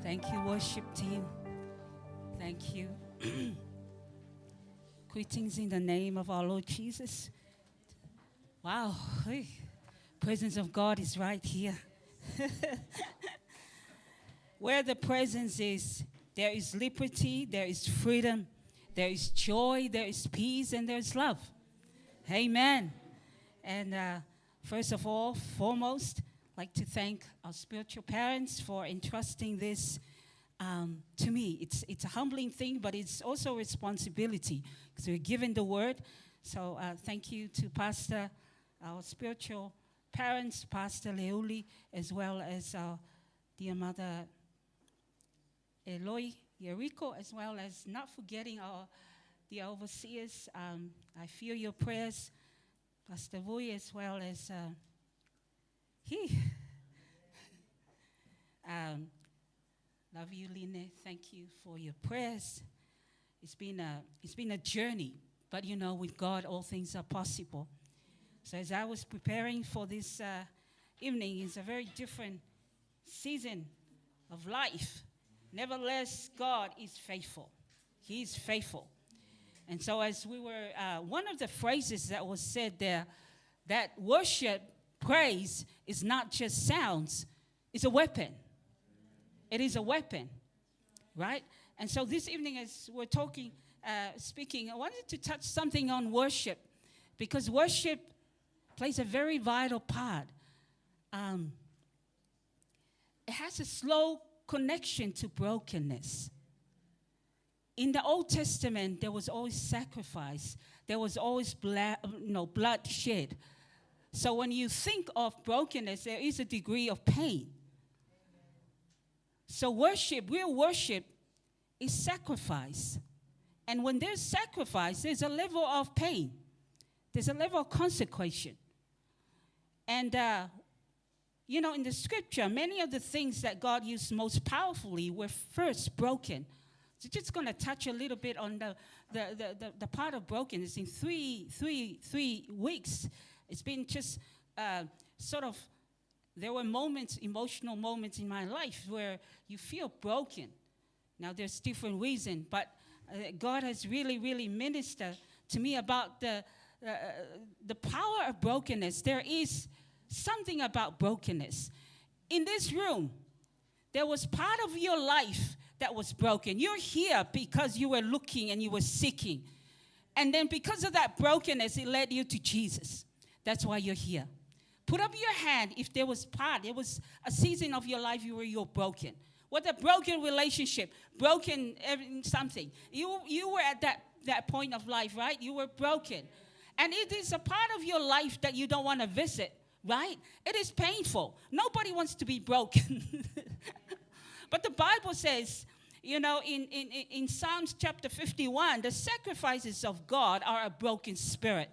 Thank you, worship team. Thank you. Greetings in the name of our Lord Jesus. Wow, hey, presence of God is right here. Where the presence is, there is liberty, there is freedom, There is joy, there is peace, and there's love. Amen. And first of all, foremost, I'd like to thank our spiritual parents for entrusting this to me. It's a humbling thing, but it's also a responsibility because we're given the word. So thank you to Pastor, our spiritual parents, Pastor Leuli, as well as our dear mother Eloy Yeriko, as well as not forgetting the overseers. I feel your prayers, Pastor Vui, as well as love you, Line. Thank you for your prayers. It's been a journey, but you know, with God, all things are possible. So as I was preparing for this evening, it's a very different season of life. Nevertheless, God is faithful. He is faithful. And so as we were, one of the phrases that was said there, that worship, praise is not just sounds, it's a weapon. It is a weapon, right? And so this evening as we're speaking, I wanted to touch something on worship because worship plays a very vital part. It has a slow connection to brokenness. In the Old Testament, there was always sacrifice. There was always blood shed. So when you think of brokenness, there is a degree of pain. So real worship is sacrifice. And when there's sacrifice, there's a level of pain. There's a level of consecration. And in the scripture, many of the things that God used most powerfully were first broken. So just going to touch a little bit on the part of brokenness. In three weeks, it's been just there were moments, emotional moments in my life where you feel broken. Now, there's different reasons, but God has really, really ministered to me about the power of brokenness. There is something about brokenness. In this room, there was part of your life that was broken. You're here because you were looking and you were seeking. And then because of that brokenness, it led you to Jesus. That's why you're here. Put up your hand if there was a season of your life where you're broken. What a broken relationship, broken something. You were at that point of life, right? You were broken. And it is a part of your life that you don't want to visit, right? It is painful. Nobody wants to be broken. But the Bible says, in Psalms chapter 51, the sacrifices of God are a broken spirit,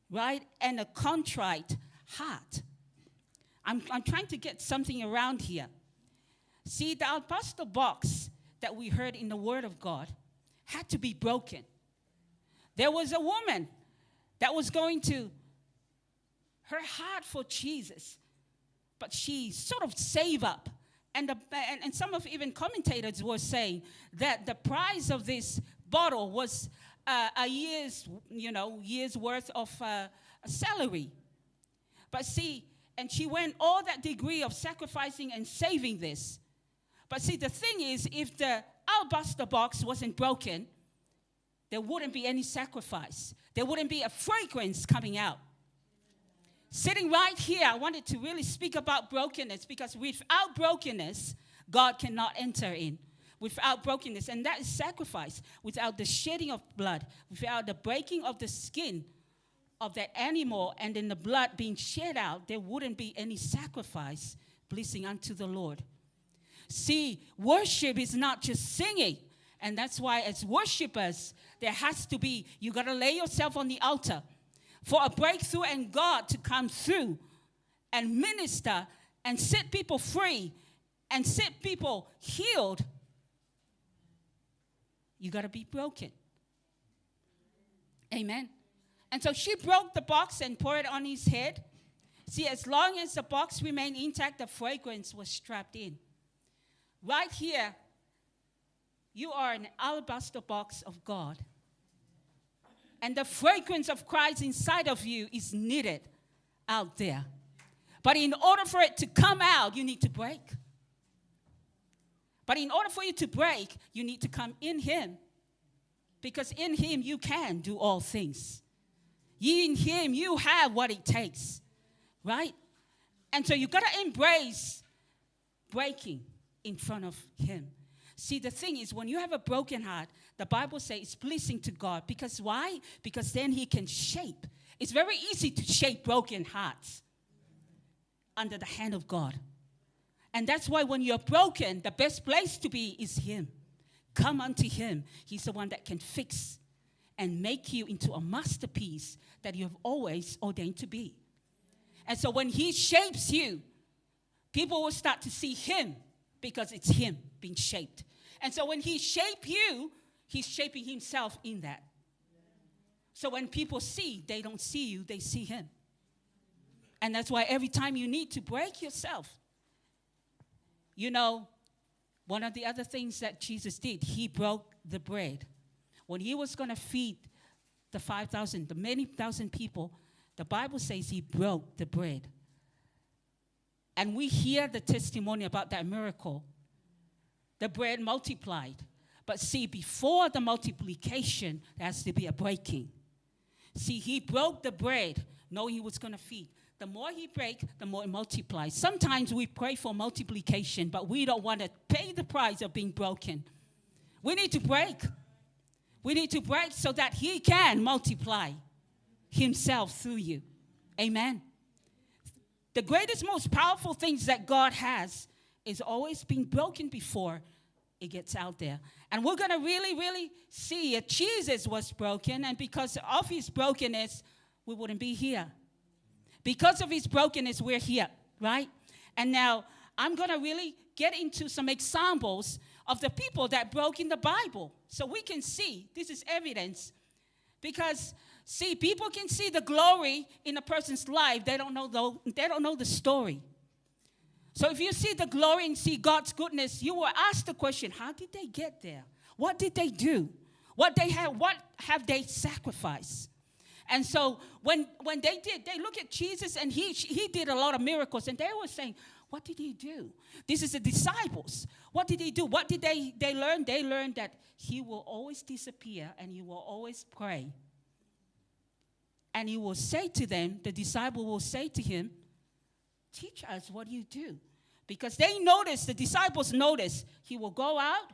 right? And a contrite heart. I'm trying to get something around here. See, the alabaster box that we heard in the Word of God had to be broken. There was a woman that was going to her heart for Jesus, but she sort of saved up. And some of even commentators were saying that the price of this bottle was a year's worth of salary. But see, and she went all that degree of sacrificing and saving this. But see, the thing is, if the alabaster box wasn't broken, there wouldn't be any sacrifice. There wouldn't be a fragrance coming out. Sitting right here, I wanted to really speak about brokenness because without brokenness, God cannot enter in. Without brokenness, and that is sacrifice. Without the shedding of blood, without the breaking of the skin of that animal and then the blood being shed out, there wouldn't be any sacrifice pleasing unto the Lord. See, worship is not just singing. And that's why as worshipers, there has to be, you got to lay yourself on the altar for a breakthrough and God to come through and minister and set people free and set people healed. You got to be broken. Amen. And so she broke the box and poured it on his head. See, as long as the box remained intact, the fragrance was strapped in. Right here, you are an alabaster box of God. And the fragrance of Christ inside of you is needed out there. But in order for it to come out, you need to break. But in order for you to break, you need to come in Him. Because in him you can do all things. In him you have what it takes, right? And so you got to embrace breaking in front of him. See, the thing is, when you have a broken heart, the Bible says it's pleasing to God. Because why? Because then he can shape. It's very easy to shape broken hearts under the hand of God. And that's why when you're broken, the best place to be is him. Come unto him. He's the one that can fix and make you into a masterpiece that you have always ordained to be. And so when he shapes you, people will start to see him because it's him being shaped. And so when he shapes you, he's shaping himself in that. So when people see, they don't see you, they see him. And that's why every time you need to break yourself. You know, one of the other things that Jesus did, he broke the bread. When he was going to feed the 5,000, the many thousand people, the Bible says he broke the bread. And we hear the testimony about that miracle. The bread multiplied. But see, before the multiplication, there has to be a breaking. See, he broke the bread, knowing he was going to feed. The more he breaks, the more it multiplies. Sometimes we pray for multiplication, but we don't want to pay the price of being broken. We need to break. We need to break so that he can multiply himself through you. Amen. The greatest, most powerful things that God has is always being broken before it gets out there. And we're going to really, really see it. Jesus was broken, and because of his brokenness, we wouldn't be here. Because of his brokenness, we're here, right? And now I'm going to really get into some examples of the people that broke in the Bible so we can see. This is evidence. Because, see, people can see the glory in a person's life. They don't know the story. So if you see the glory and see God's goodness, you will ask the question, how did they get there? What did they do? What have they sacrificed? And so when they did, they look at Jesus and he did a lot of miracles. And they were saying, what did he do? This is the disciples. What did he do? What did they learn? They learned that he will always disappear and he will always pray. And he will say to them, the disciple will say to him, teach us what you do. Because the disciples noticed, he will go out,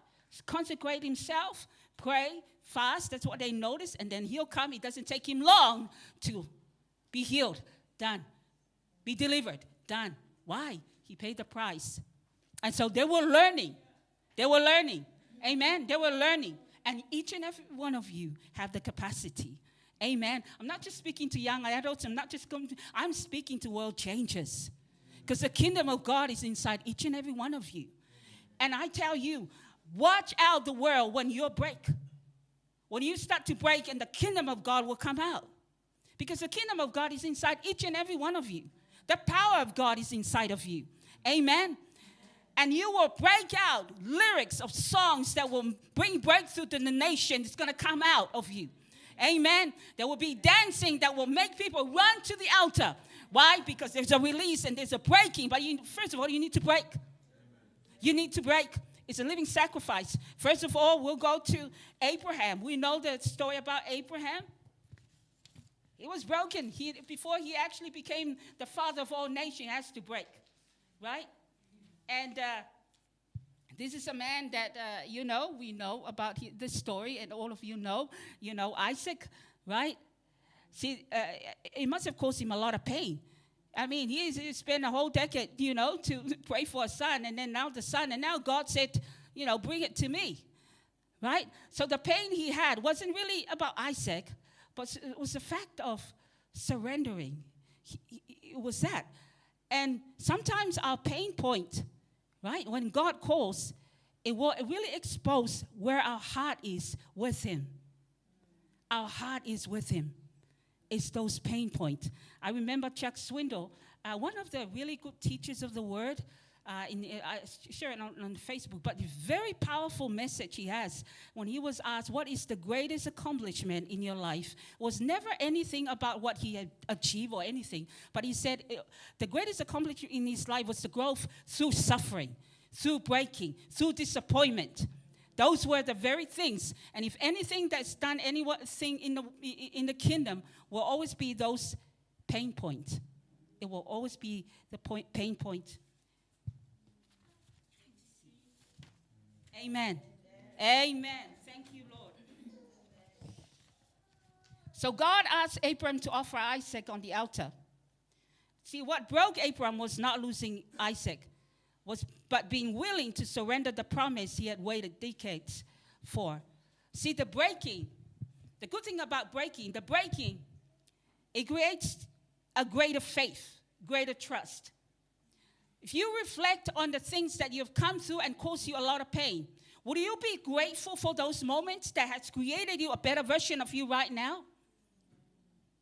consecrate himself, pray, fast. That's what they noticed. And then he'll come. It doesn't take him long to be healed. Done. Be delivered. Done. Why? He paid the price. And so they were learning. They were learning. Amen. They were learning. And each and every one of you have the capacity. Amen. I'm not just speaking to young adults. I'm speaking to world changers. Because the kingdom of God is inside each and every one of you. And I tell you, watch out the world when you break. When you start to break, and the kingdom of God will come out. Because the kingdom of God is inside each and every one of you. The power of God is inside of you. Amen. And you will break out lyrics of songs that will bring breakthrough to the nation. It's going to come out of you. Amen. There will be dancing that will make people run to the altar. Why? Because there's a release and there's a breaking. But first of all, you need to break. You need to break. It's a living sacrifice. First of all, we'll go to Abraham. We know the story about Abraham. He was broken. Before he actually became the father of all nations, he has to break. Right? And this is a man that, we know about the story, and all of you know Isaac, right? See, it must have caused him a lot of pain. I mean, he spent a whole decade, to pray for a son, and then now the son, and now God said, bring it to me, right? So the pain he had wasn't really about Isaac, but it was the fact of surrendering. It was that. And sometimes our pain point, right, when God calls, it will really expose where our heart is with him. Our heart is with him. It's those pain points. I remember Chuck Swindoll, one of the really good teachers of the word. I share it on Facebook, but the very powerful message he has when he was asked, what is the greatest accomplishment in your life? Was never anything about what he had achieved or anything, but he said the greatest accomplishment in his life was the growth through suffering, through breaking, through disappointment. Those were the very things. And if anything that's done, anything in the kingdom will always be those pain points. It will always be the pain point. Amen. Amen. Thank you, Lord. So God asked Abraham to offer Isaac on the altar. See, what broke Abraham was not losing Isaac, but being willing to surrender the promise he had waited decades for. See, the good thing about breaking, it creates a greater faith, greater trust. If you reflect on the things that you've come through and caused you a lot of pain, would you be grateful for those moments that has created you a better version of you right now?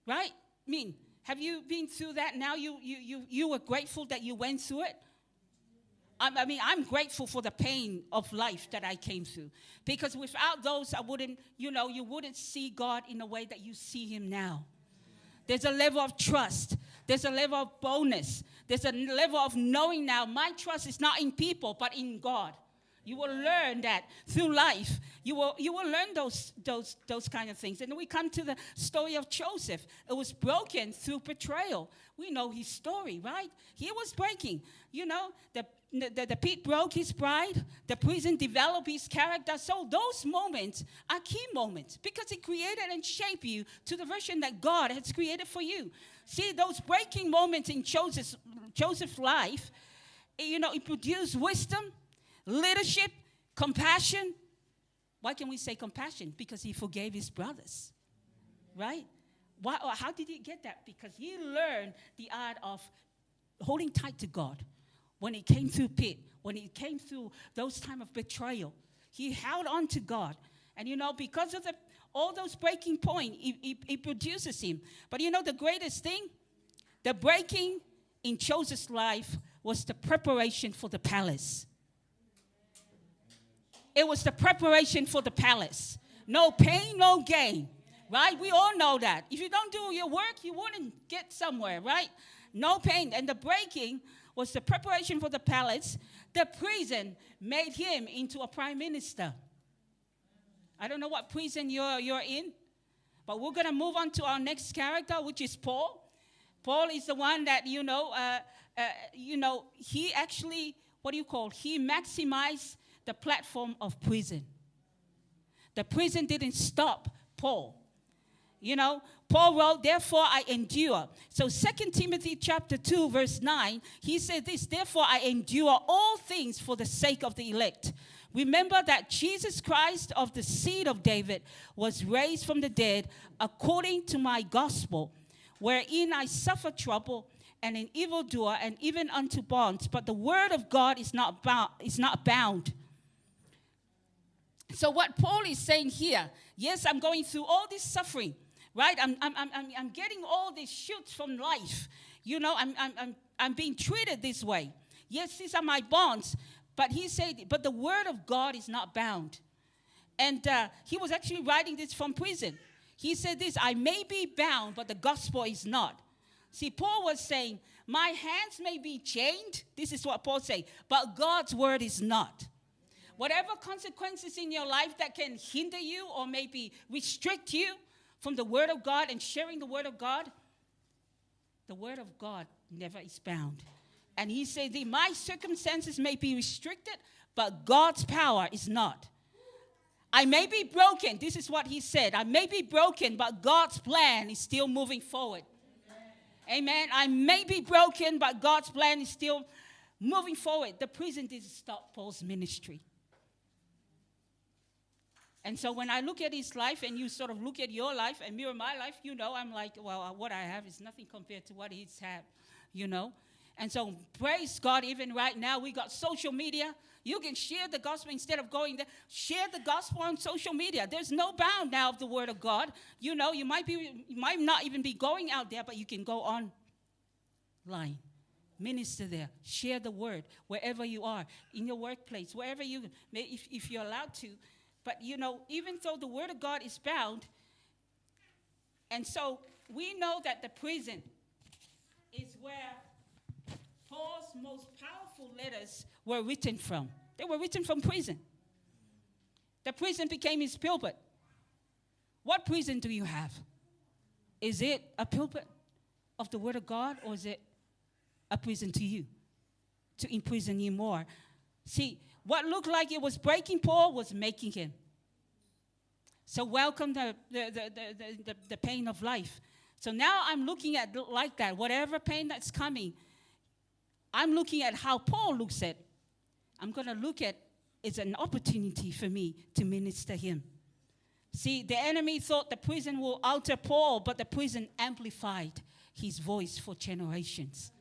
Right? I mean, have you been through that now? You were grateful that you went through it? I'm grateful for the pain of life that I came through. Because without those, you wouldn't see God in the way that you see him now. There's a level of trust. There's a level of boldness. There's a level of knowing now my trust is not in people, but in God. You will learn that through life. You will learn those kind of things. And then we come to the story of Joseph. It was broken through betrayal. We know his story, right? He was breaking. The pit broke his pride. The prison developed his character. So those moments are key moments because it created and shaped you to the version that God has created for you. See, those breaking moments in Joseph's life, it produced wisdom, leadership, compassion. Why can we say compassion? Because he forgave his brothers, right? How did he get that? Because he learned the art of holding tight to God. When he came through pit, when he came through those time of betrayal, he held on to God. And because of all those breaking points, it produces him. But the greatest thing, the breaking in Joseph's life was the preparation for the palace. It was the preparation for the palace. No pain, no gain, right? We all know that. If you don't do your work, you wouldn't get somewhere, right? No pain. And the breaking was the preparation for the palace. The prison made him into a prime minister. I don't know what prison you're in, but we're going to move on to our next character, which is Paul. Paul is the one that, he actually, he maximized the platform of prison. The prison didn't stop Paul. Paul wrote, therefore I endure. So 2 Timothy chapter 2, verse 9, he said this, therefore I endure all things for the sake of the elect. Remember that Jesus Christ of the seed of David was raised from the dead according to my gospel, wherein I suffer trouble and an evildoer and even unto bonds. But the word of God is not bound. So what Paul is saying here, yes, I'm going through all this suffering, right? I'm getting all these shoots from life. I'm being treated this way. Yes, these are my bonds. But he said, but the word of God is not bound. And he was actually writing this from prison. He said this, I may be bound, but the gospel is not. See, Paul was saying, my hands may be chained. This is what Paul said, but God's word is not. Whatever consequences in your life that can hinder you or maybe restrict you from the word of God and sharing the word of God never is bound. And he said, my circumstances may be restricted, but God's power is not. I may be broken. This is what he said. I may be broken, but God's plan is still moving forward. Amen. I may be broken, but God's plan is still moving forward. The prison didn't stop Paul's ministry. And so when I look at his life and you sort of look at your life and mirror my life, I'm like, well, what I have is nothing compared to what he's had, And so praise God, even right now, we got social media. You can share the gospel instead of going there. Share the gospel on social media. There's no bound now of the word of God. You might not even be going out there, but you can go online. Minister there. Share the word wherever you are, in your workplace, wherever you may, if you're allowed to. But, even though the word of God is bound, and so we know that the prison is where Paul's most powerful letters were written from. They were written from prison. The prison became his pulpit. What prison do you have? Is it a pulpit of the Word of God, or is it a prison to you, to imprison you more? See, what looked like it was breaking Paul was making him. So welcome the pain of life. So now I'm looking at like that. Whatever pain that's coming, I'm looking at how Paul looks at. I'm going to look at it's an opportunity for me to minister him. See, the enemy thought the prison will alter Paul, but the prison amplified his voice for generations.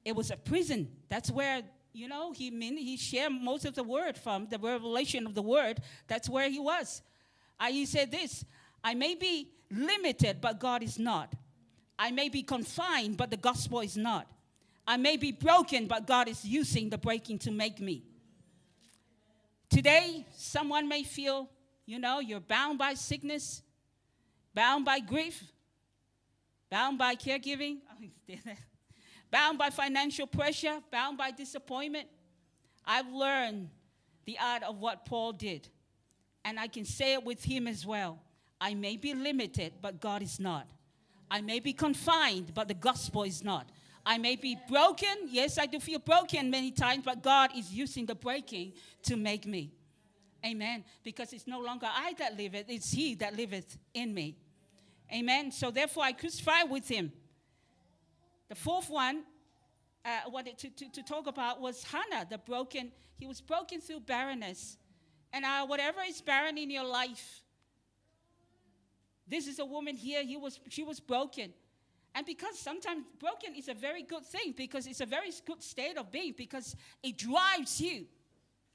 It was a prison. That's where, he shared most of the word from, the revelation of the word. That's where he was. He said this, I may be limited, but God is not. I may be confined, but the gospel is not. I may be broken, but God is using the breaking to make me. Today, someone may feel, you're bound by sickness, bound by grief, bound by caregiving, bound by financial pressure, bound by disappointment. I've learned the art of what Paul did, and I can say it with him as well. I may be limited, but God is not. I may be confined, but the gospel is not. I may be broken. Yes, I do feel broken many times, but God is using the breaking to make me. Amen. Because it's no longer I that liveth, it's he that liveth in me. Amen. So therefore I crucify with him. The fourth one I wanted to talk about was Hannah, he was broken through barrenness. And whatever is barren in your life, this is a woman here, she was broken. And because sometimes broken is a very good thing, because it's a very good state of being, because it drives you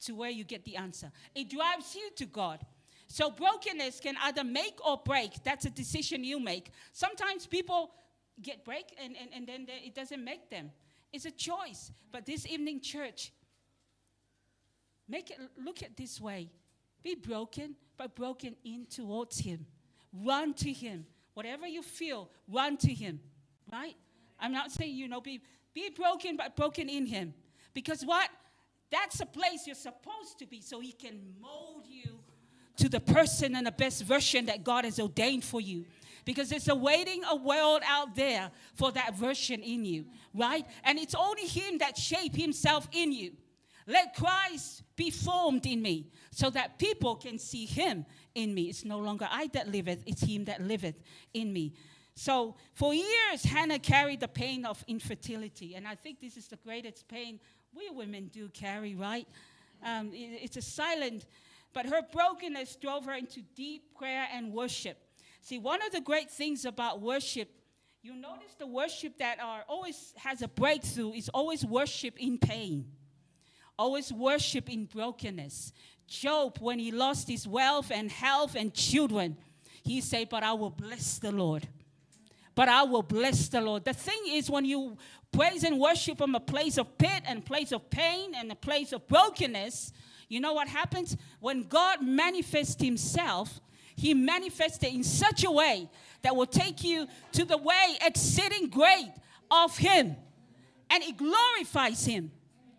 to where you get the answer. It drives you to God. So brokenness can either make or break. That's a decision you make. Sometimes people get break and then it doesn't make them. It's a choice. But this evening, church, look at this way. Be broken, but broken in towards him. Run to him. Whatever you feel, run to him, right? I'm not saying, be broken, but broken in him. Because what? That's a place you're supposed to be, so he can mold you to the person and the best version that God has ordained for you. Because there's a world out there for that version in you, right? And it's only him that shaped himself in you. Let Christ be formed in me so that people can see him in me. It's no longer I that liveth, it's him that liveth in me. So for years, Hannah carried the pain of infertility. And I think this is the greatest pain we women do carry, right? It's a silent, but her brokenness drove her into deep prayer and worship. See, one of the great things about worship, you notice the worship that always has a breakthrough is always worship in pain. Always worship in brokenness. Job, when he lost his wealth and health and children, he said, but I will bless the Lord. But I will bless the Lord. The thing is, when you praise and worship from a place of pit and place of pain and a place of brokenness, you know what happens? When God manifests himself, he manifests it in such a way that will take you to the way exceeding great of him. And it glorifies him.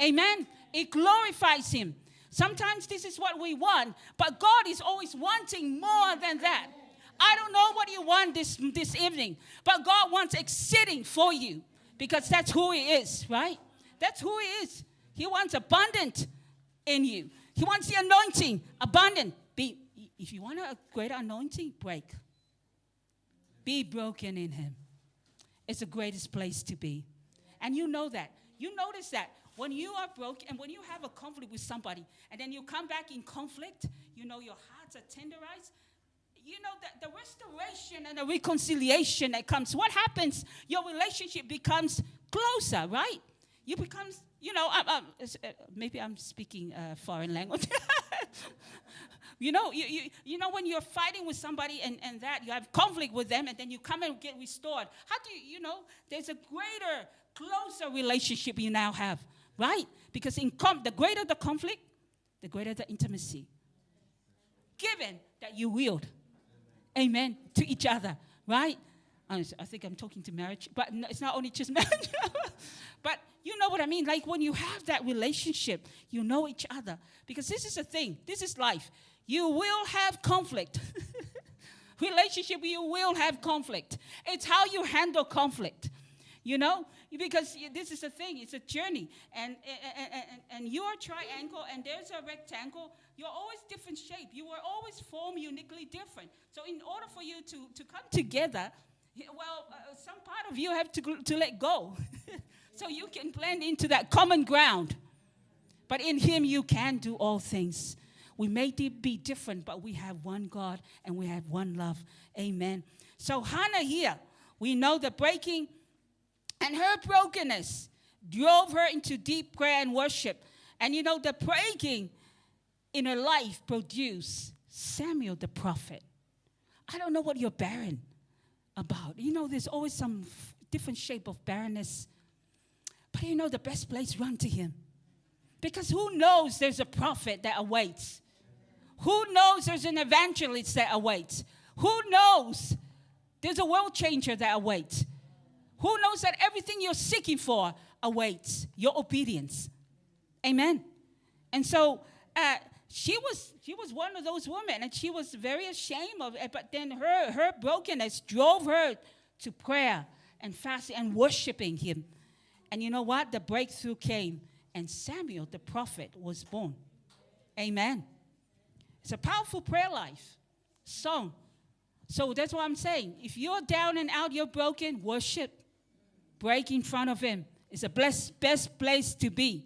Amen? It glorifies him. Sometimes this is what we want, but God is always wanting more than that. I don't know what you want this evening, but God wants exceeding for you because that's who he is, right? That's who he is. He wants abundant in you. He wants the anointing abundant. If you want a greater anointing, break. Be broken in him. It's the greatest place to be. And you know that. You notice that. When you are broken and when you have a conflict with somebody and then you come back in conflict, your hearts are tenderized. The restoration and the reconciliation that comes, what happens? Your relationship becomes closer, right? You becomes, maybe I'm speaking foreign language. When you're fighting with somebody and that you have conflict with them and then you come and get restored. How do there's a greater, closer relationship you now have, right? Because the greater the conflict, the greater the intimacy. Given that you wield, amen, to each other, right? I think I'm talking to marriage, but no, it's not only just marriage. But you know what I mean? Like when you have that relationship, you know each other. Because this is the thing. This is life. You will have conflict. Relationship, you will have conflict. It's how you handle conflict. You know? Because this is the thing. It's a journey. And you're a triangle and there's a rectangle. You're always different shape. You were always formed uniquely different. So in order for you to come together, some part of you have to let go. So you can blend into that common ground. But in him you can do all things. We may be different, but we have one God and we have one love. Amen. So Hannah here, we know the breaking and her brokenness drove her into deep prayer and worship. And you know, the breaking in her life produced Samuel the prophet. I don't know what you're barren about. You know, there's always some different shape of barrenness. But you know, the best place, run to him. Because who knows there's a prophet that awaits? Who knows there's an evangelist that awaits? Who knows there's a world changer that awaits? Who knows that everything you're seeking for awaits your obedience? Amen. And so she was one of those women, and she was very ashamed of it. But then her brokenness drove her to prayer and fasting and worshiping him. And you know what? The breakthrough came, and Samuel the prophet was born. Amen. It's a powerful prayer life song. So that's what I'm saying. If you're down and out, you're broken, worship. Break in front of him. It's the best place to be.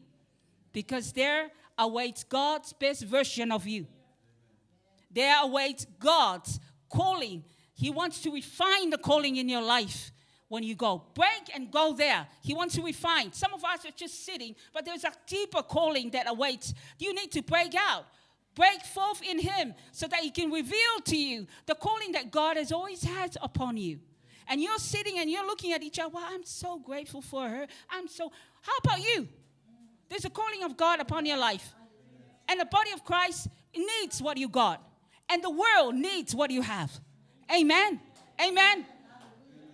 Because there awaits God's best version of you. There awaits God's calling. He wants to refine the calling in your life when you go. Break and go there. He wants to refine. Some of us are just sitting, but there's a deeper calling that awaits. You need to break out. Break forth in him so that he can reveal to you the calling that God has always had upon you. And you're sitting and you're looking at each other. Well, I'm so grateful for her. How about you? There's a calling of God upon your life. And the body of Christ needs what you got. And the world needs what you have. Amen. Amen.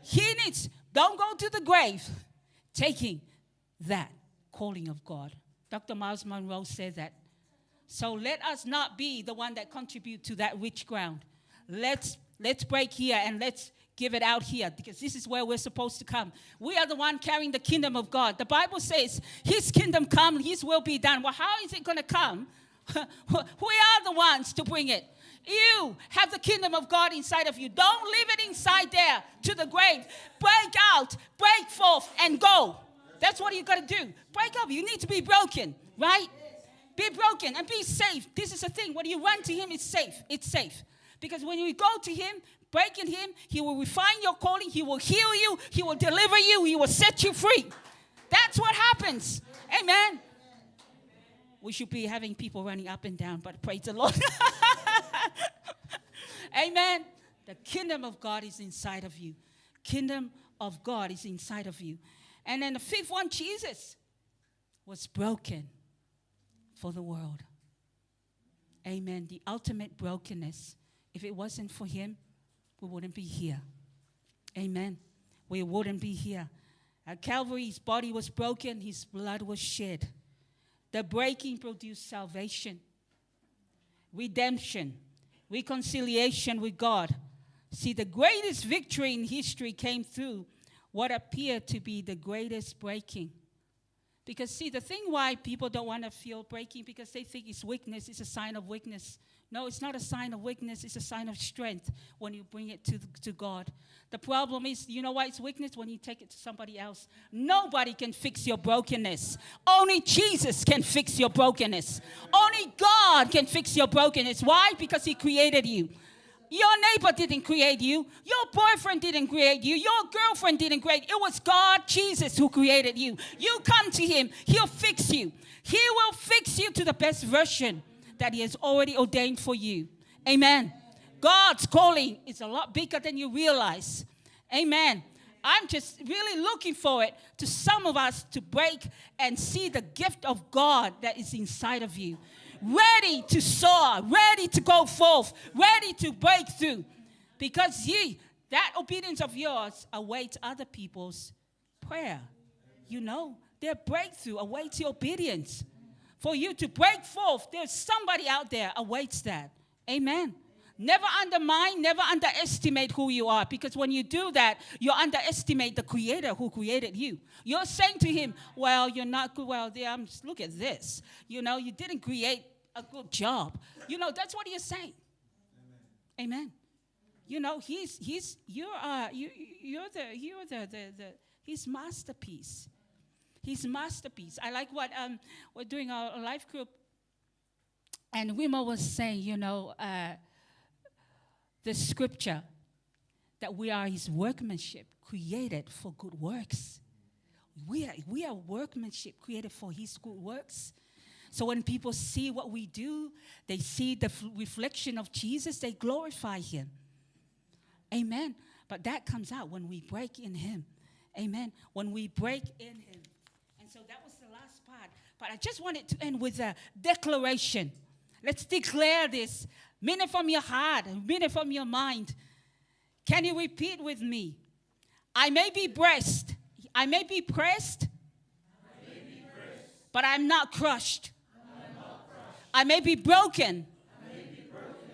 He needs, don't go to the grave taking that calling of God. Dr. Miles Monroe said that. So let us not be the one that contribute to that rich ground. Let's break here and let's give it out here, because this is where we're supposed to come. We are the one carrying the kingdom of God. The Bible says his kingdom come, his will be done. Well, how is it going to come? We are the ones to bring it. You have the kingdom of God inside of you. Don't leave it inside there to the grave. Break out, break forth, and go. That's what you got to do. Break up. You need to be broken, right? Be broken and be safe. This is the thing. When you run to him, it's safe. It's safe. Because when you go to him, break in him, he will refine your calling. He will heal you. He will deliver you. He will set you free. That's what happens. Amen. We should be having people running up and down, but praise the Lord. Amen. The kingdom of God is inside of you. Kingdom of God is inside of you. And then the fifth one, Jesus was broken for the world. Amen. The ultimate brokenness. If it wasn't for him, we wouldn't be here. Amen. We wouldn't be here. At Calvary, his body was broken. His blood was shed. The breaking produced salvation, redemption, reconciliation with God. See, the greatest victory in history came through what appeared to be the greatest breaking. Because, see, the thing why people don't want to feel breaking, because they think it's weakness, it's a sign of weakness. No, it's not a sign of weakness, it's a sign of strength when you bring it to God. The problem is, you know why it's weakness? When you take it to somebody else. Nobody can fix your brokenness. Only Jesus can fix your brokenness. Only God can fix your brokenness. Why? Because he created you. Your neighbor didn't create you. Your boyfriend didn't create you. Your girlfriend didn't create you. It was God, Jesus, who created you. You come to him. He'll fix you. He will fix you to the best version that he has already ordained for you. Amen. God's calling is a lot bigger than you realize. Amen. I'm just really looking forward to some of us to break and see the gift of God that is inside of you. Ready to soar, ready to go forth, ready to break through. Because that obedience of yours awaits other people's prayer. You know, Their breakthrough awaits your obedience. For you to break forth, there's somebody out there awaits that. Amen. Never undermine, never underestimate who you are, because when you do that, you underestimate the Creator who created you. You're saying to Him, well, you're not good. Well, look at this. You know, you didn't create a good job. You know, that's what you're saying. Amen. You know, you're His masterpiece. His masterpiece. I like what we're doing our life group, and Wima was saying, you know, the scripture that we are His workmanship, created for good works. We are workmanship created for His good works. So when people see what we do, they see the reflection of Jesus, they glorify Him. Amen. But that comes out when we break in Him. Amen. When we break in Him. And so that was the last part. But I just wanted to end with a declaration. Let's declare this. Mean it from your heart. Mean it from your mind. Can you repeat with me? I may be pressed. I may be pressed. But I'm not crushed. I may be broken.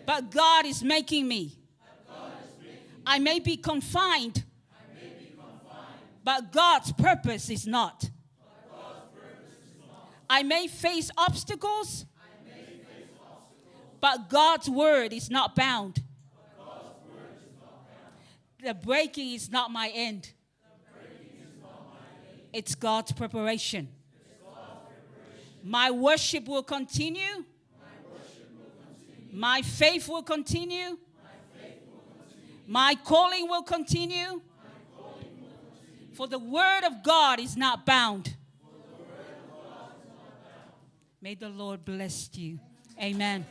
But God is making me. I may be confined. But God's purpose is not. I may face obstacles. But God's word is not bound. The breaking is not my end. It's God's preparation. My worship will continue. My faith will continue. My calling will continue. For the word of God is not bound. May the Lord bless you. Amen.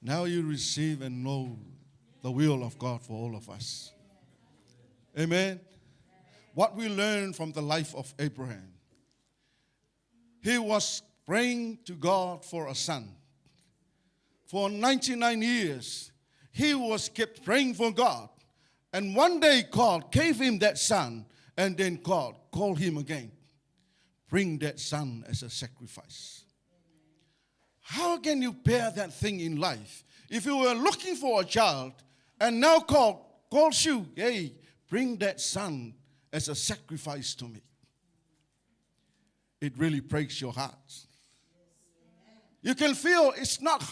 Now you receive and know the will of God for all of us. Amen. What we learn from the life of Abraham. He was praying to God for a son. For 99 years, he was kept praying for God. And one day God gave him that son, and then God called him again. Bring that son as a sacrifice. How can you bear that thing in life? If you were looking for a child, and now God calls you, hey, bring that son as a sacrifice to me. It really breaks your heart. You can feel it's not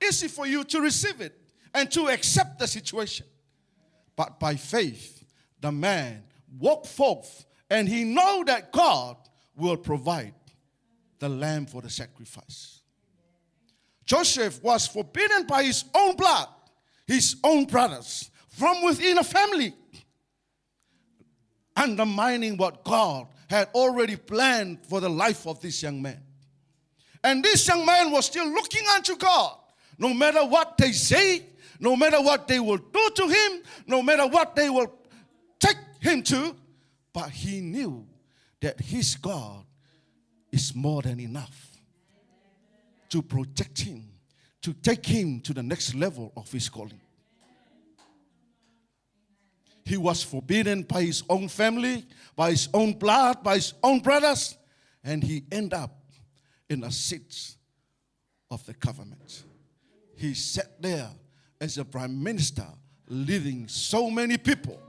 easy for you to receive it and to accept the situation. But by faith, the man walked forth, and he knew that God will provide the lamb for the sacrifice. Joseph was forbidden by his own blood, his own brothers, from within a family, undermining what God had already planned for the life of this young man. And this young man was still looking unto God, no matter what they say, no matter what they will do to him, no matter what they will take him to, but he knew that his God is more than enough to protect him, to take him to the next level of his calling. He was forbidden by his own family, by his own blood, by his own brothers, and he ended up in a seat of the government. He sat there as a prime minister, leading so many people.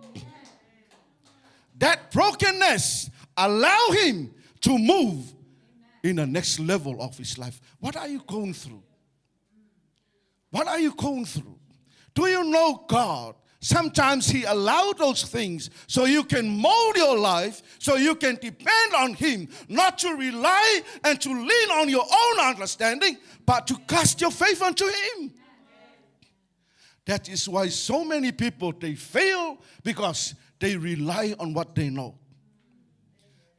That brokenness allowed him to move in the next level of his life. What are you going through? What are you going through? Do you know God? Sometimes He allowed those things so you can mold your life, so you can depend on Him, not to rely and to lean on your own understanding, but to cast your faith unto Him. That is why so many people, they fail because they rely on what they know.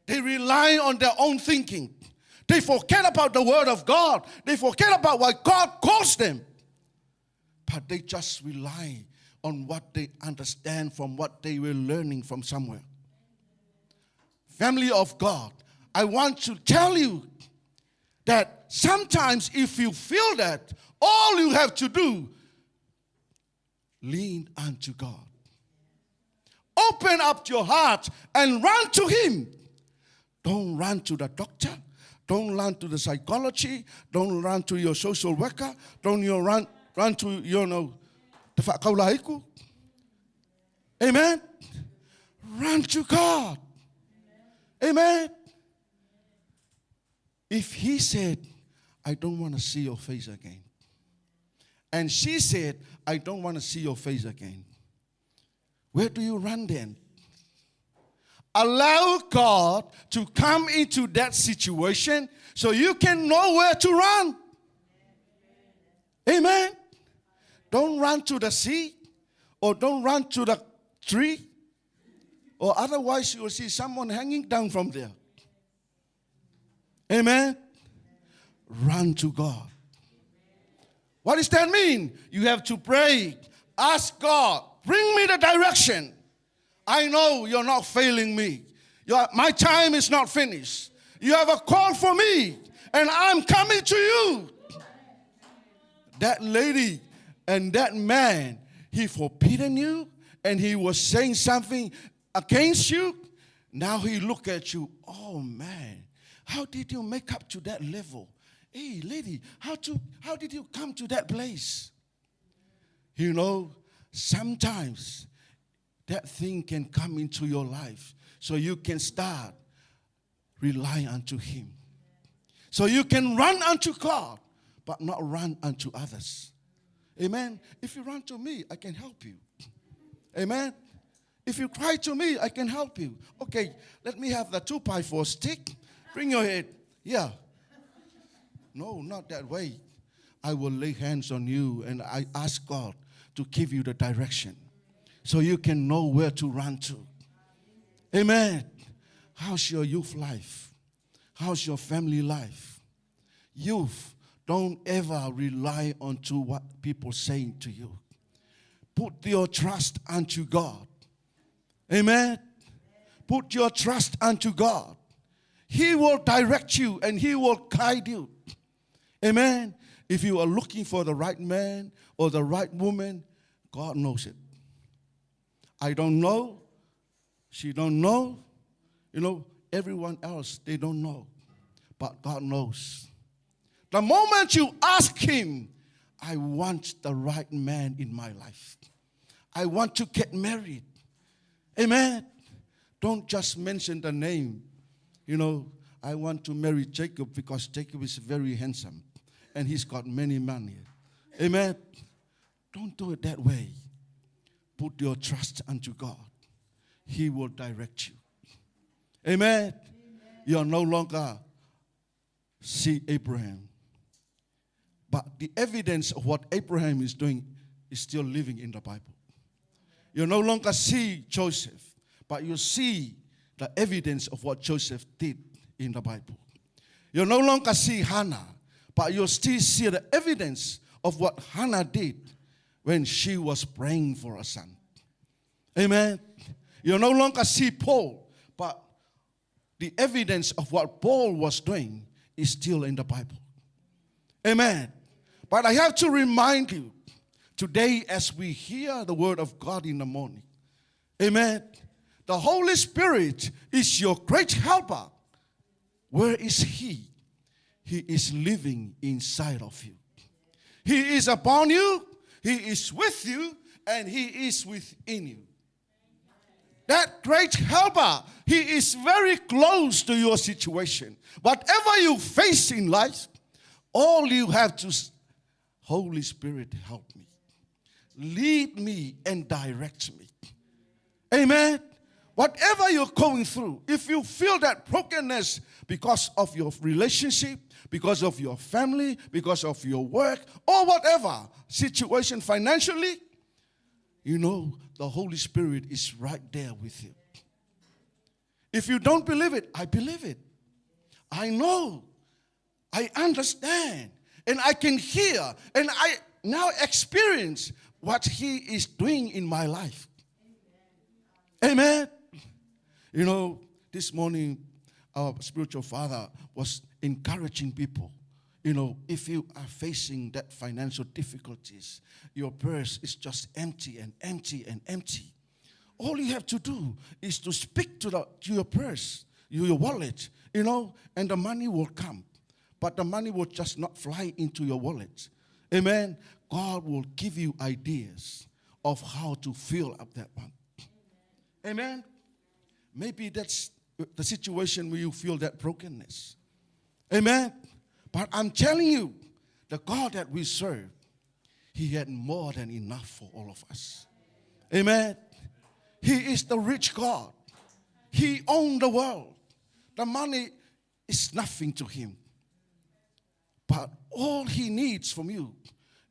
They rely on their own thinking. They forget about the Word of God. They forget about what God calls them. But they just rely on what they understand from what they were learning from somewhere. Family of God, I want to tell you that sometimes if you feel that All you have to do, lean unto God. Open up your heart and run to Him. Don't run to the doctor. Don't run to the psychology. Don't run to your social worker. Don't run to, the whakaulaiku. Amen. Run to God. Amen. If he said, I don't want to see your face again, and she said, I don't want to see your face again, where do you run then? Allow God to come into that situation so you can know where to run. Amen. Don't run to the sea, or don't run to the tree, or otherwise you will see someone hanging down from there. Amen. Run to God. What does that mean? You have to pray. Ask God, bring me the direction. I know you're not failing me. My time is not finished. You have a call for me, and I'm coming to you. That lady and that man, he forbidden you, and he was saying something against you. Now he look at you, oh man, how did you make up to that level? Hey lady, how did you come to that place? You know, sometimes that thing can come into your life so you can start relying unto Him. So you can run unto God, but not run unto others. Amen. If you run to me, I can help you. Amen. If you cry to me, I can help you. Okay, let me have the 2x4 stick. Bring your head. Yeah. No, not that way. I will lay hands on you and I ask God to give you the direction so you can know where to run to. Amen. How's your youth life? How's your family life? Youth, don't ever rely on to what people saying to you. Put your trust unto God. Amen. Put your trust unto God. He will direct you and He will guide you. Amen. If you are looking for the right man or the right woman, God knows it. I don't know. She don't know. You know, everyone else, they don't know. But God knows. The moment you ask Him, I want the right man in my life. I want to get married. Amen. Don't just mention the name. You know, I want to marry Jacob because Jacob is very handsome and he's got many money. Amen. Don't do it that way. Put your trust unto God. He will direct you. Amen. You are no longer see Abraham. But the evidence of what Abraham is doing is still living in the Bible. You no longer see Joseph, but you see the evidence of what Joseph did in the Bible. You no longer see Hannah, but you still see the evidence of what Hannah did when she was praying for a son. Amen. You no longer see Paul, but the evidence of what Paul was doing is still in the Bible. Amen. But I have to remind you, today as we hear the word of God in the morning, amen, the Holy Spirit is your great helper. Where is He? He is living inside of you. He is upon you, He is with you, and He is within you. That great helper, He is very close to your situation. Whatever you face in life, all you have to, Holy Spirit, help me. Lead me and direct me. Amen. Whatever you're going through, if you feel that brokenness because of your relationship, because of your family, because of your work, or whatever situation financially, you know the Holy Spirit is right there with you. If you don't believe it, I believe it. I know. I understand. And I can hear. And I now experience what He is doing in my life. Amen. You know, this morning, our spiritual father was encouraging people You know, if you are facing that financial difficulties, your purse is just empty and empty and empty. All you have to do is to speak to your purse, your wallet, you know, and the money will come. But the money will just not fly into your wallet. Amen. God will give you ideas of how to fill up that one. Amen. Maybe that's the situation where you feel that brokenness. Amen. But I'm telling you, the God that we serve, He had more than enough for all of us. Amen. He is the rich God. He owns the world. The money is nothing to Him. But all He needs from you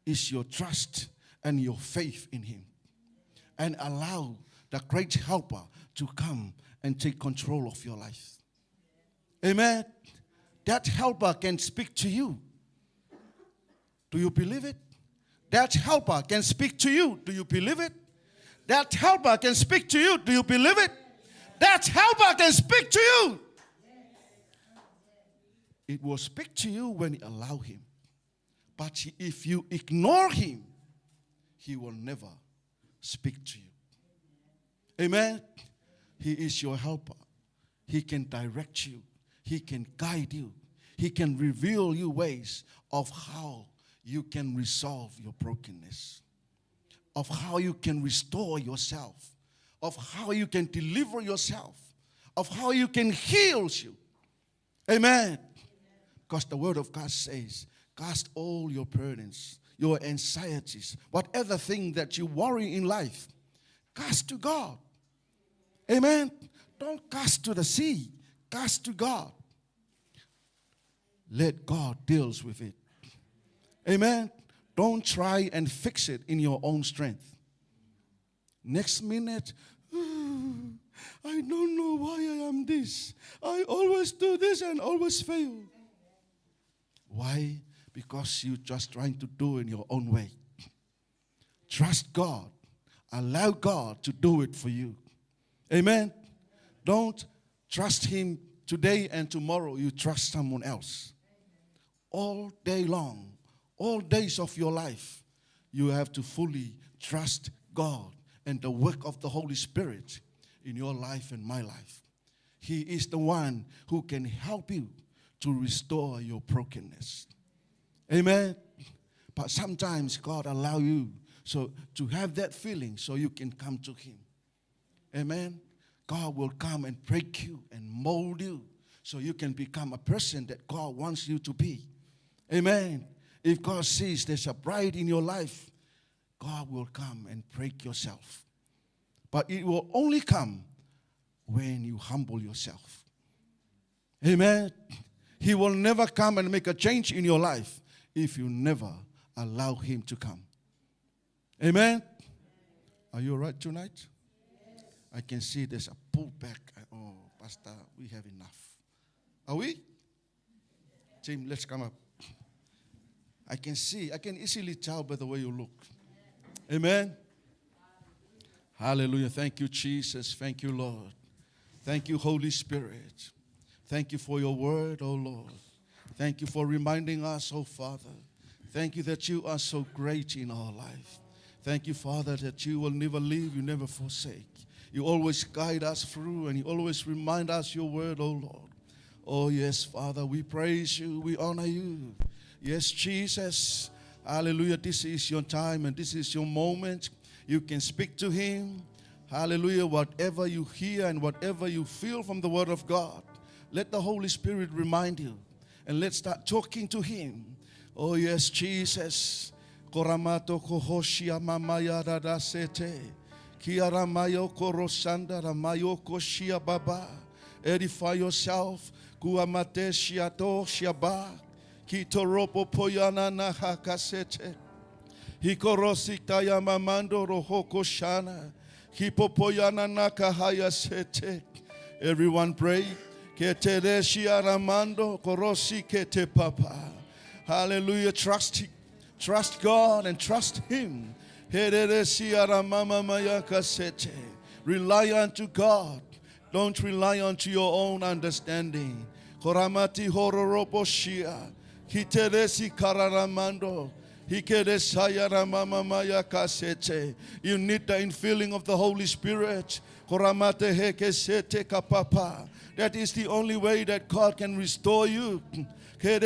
is your trust and your faith in Him. And allow the great helper to come and take control of your life. Amen. That helper can speak to you. Do you believe it? That helper can speak to you. Do you believe it? That helper can speak to you. Do you believe it? That helper can speak to you. It will speak to you when you allow Him. But if you ignore Him, He will never speak to you. Amen. He is your helper. He can direct you. He can guide you. He can reveal you ways of how you can resolve your brokenness, of how you can restore yourself, of how you can deliver yourself, of how you can heal you. Amen. Because the Word of God says, cast all your burdens, your anxieties, whatever thing that you worry in life, cast to God. Amen. Don't cast to the sea. Cast to God. Let God deal with it. Amen. Don't try and fix it in your own strength. Next minute, I don't know why I am this. I always do this and always fail. Why? Because you're just trying to do it in your own way. Trust God. Allow God to do it for you. Amen. Don't trust Him today and tomorrow you trust someone else. All day long, all days of your life, you have to fully trust God and the work of the Holy Spirit in your life and my life. He is the one who can help you to restore your brokenness. Amen. But sometimes God allows you so to have that feeling so you can come to Him. Amen. God will come and break you and mold you so you can become a person that God wants you to be. Amen. If God sees there's a bride in your life, God will come and break yourself. But it will only come when you humble yourself. Amen. He will never come and make a change in your life if you never allow Him to come. Amen. Are you all right tonight? I can see there's a pull back. Oh, Pastor, we have enough. Are we? Tim, let's come up. I can easily tell by the way you look. Amen. Hallelujah. Thank you, Jesus. Thank you, Lord. Thank you, Holy Spirit. Thank you for your word, oh Lord. Thank you for reminding us, oh Father. Thank you that you are so great in our life. Thank you, Father, that you will never leave, you never forsake. You always guide us through and you always remind us your word, oh Lord. Oh yes, Father, we praise you, we honor you. Yes, Jesus. Hallelujah. This is your time and this is your moment. You can speak to Him. Hallelujah. Whatever you hear and whatever you feel from the Word of God, let the Holy Spirit remind you. And let's start talking to Him. Oh, yes, Jesus. Koramato kohoshia mamaya dada sete. Kiaramayo korosanda ramayo koshia baba. Edify yourself. Kuamate shiato shiaba. Kitoropo poyana naha kasete. Hikorosikaya mamando rohoko shana. Hipopoyana nakahaya sete. Everyone pray. Ketereshi aramando korosi kete papa. Hallelujah. Trust God and trust Him. Herereshi aramama maya kasete. Rely unto God. Don't rely unto your own understanding. Koramati hororopo shia. Kiteresi kararamando. You need the infilling of the Holy Spirit. That is the only way that God can restore you. Can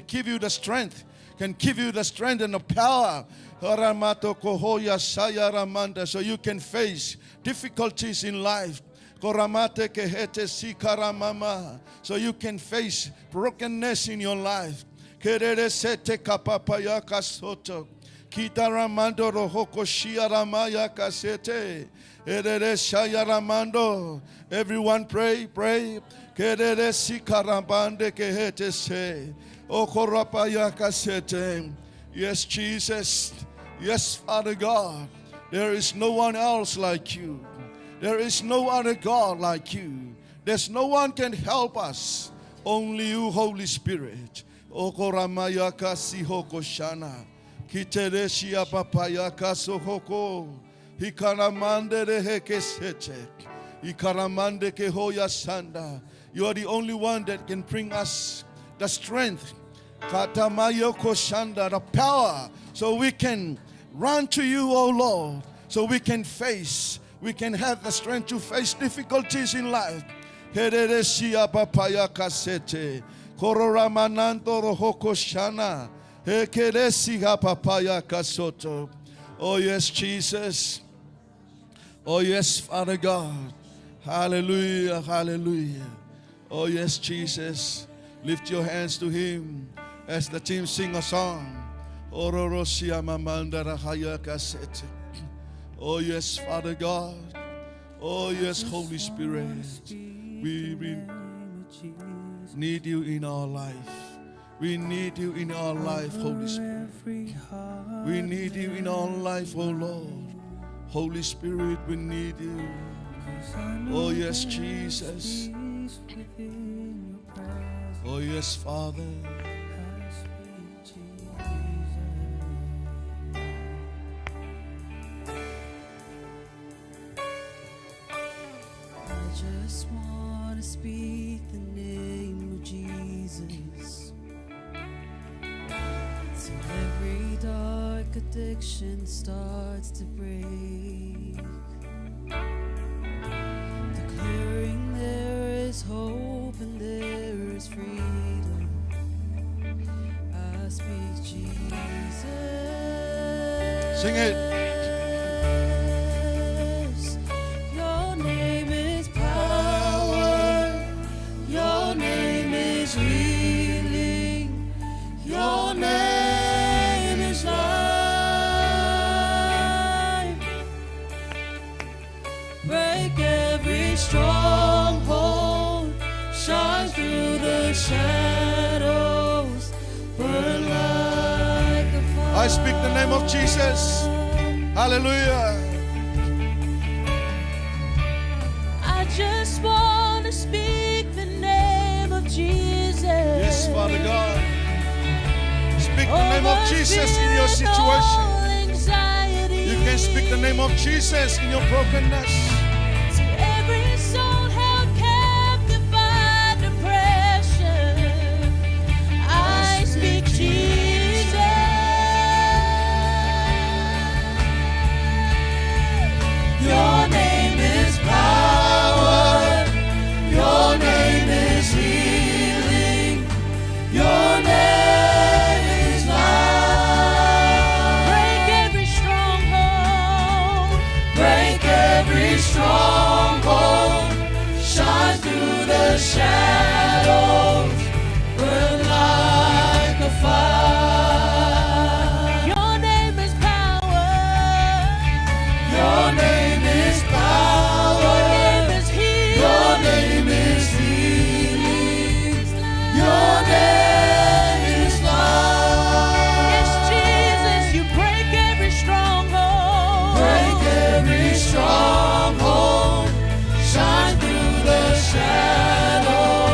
give you the strength. Can give you the strength and the power. So you can face difficulties in life. So you can face brokenness in your life. Kitaramando rohoko shiaramaya kasete. Shayaramando. Everyone pray, pray. Sikarambande kehete se. Okorapaya kasete. Yes, Jesus. Yes, Father God. There is no one else like you. There is no other God like you. There's no one can help us. Only you, Holy Spirit. Okoramayaka sihoko shana. Kitereshia papayaka sohoko. Hikaramande reheke sete. Hikaramande kehoya sanda. You are the only one that can bring us the strength. Katamayoko shanda, the power. So we can run to you, O Lord. So we can have the strength to face difficulties in life. Herereshia papayaka sete. Kororamananto rohoko shana. Hekeresiha papayaka soto. Oh yes, Jesus. Oh yes, Father God. Hallelujah, hallelujah. Oh yes, Jesus. Lift your hands to Him as the team sing a song. Ororosia mamanda rahayaka sete. Oh yes, Father God. Oh yes, Holy Spirit. We need you in our life. We need you in our life, Holy Spirit. We need you in our life, oh Lord. Holy Spirit, we need you. Oh yes, Jesus. Oh yes, Father. I just want to speak the name of Jesus. So every dark addiction starts to break. Declaring there is hope and there is freedom. I speak Jesus. Sing it. Your name is power. Your name is healing. Your name is life. Break every stronghold. Shine through the shadows. Burn like a fire. I speak the name of Jesus. Hallelujah. I just want to speak the name of Jesus. Yes, Father God. Speak the name of Jesus in your situation. You can speak the name of Jesus in your brokenness. To every soul held captive by depression, I speak Jesus. Your name is power. Your name is healing. Your name is life. Break every stronghold. Break every stronghold. Shine through the shadows. Burn like a fire. Your name is power. Your name is power. Your name is healing. Your name is healing. Your name is life. Yes, Jesus, you break every stronghold. Break every stronghold. Shine through the shadows.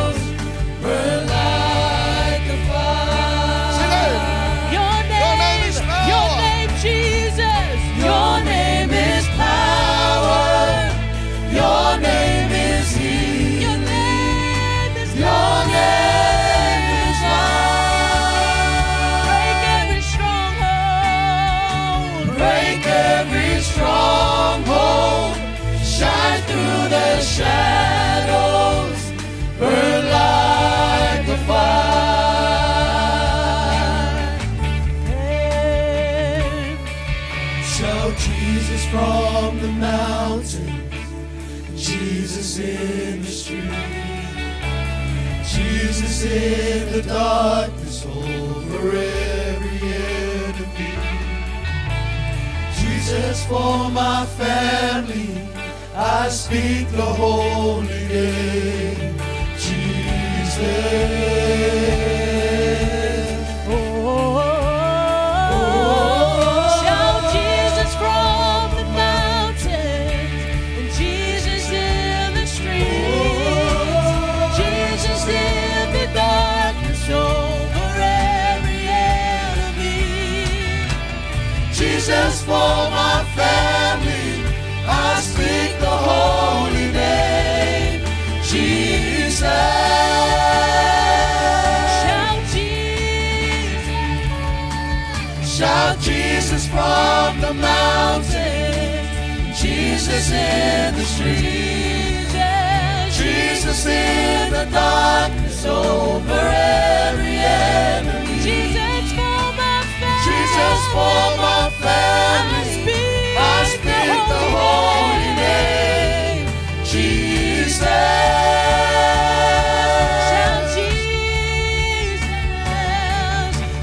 shadows burn like a fire. Shout Jesus from the mountains, Jesus in the street, Jesus in the darkness over every enemy. Jesus for my family, I speak the holy name, Jesus. Shout Jesus from the mountains, and Jesus in the streets, Jesus in the darkness over every enemy. Jesus for my family, I speak the holy name, Jesus. Shout Jesus from the mountains, Jesus in the streets, Jesus in the darkness over every enemy. Jesus for my family, Jesus for my family, I speak the holy name, Jesus.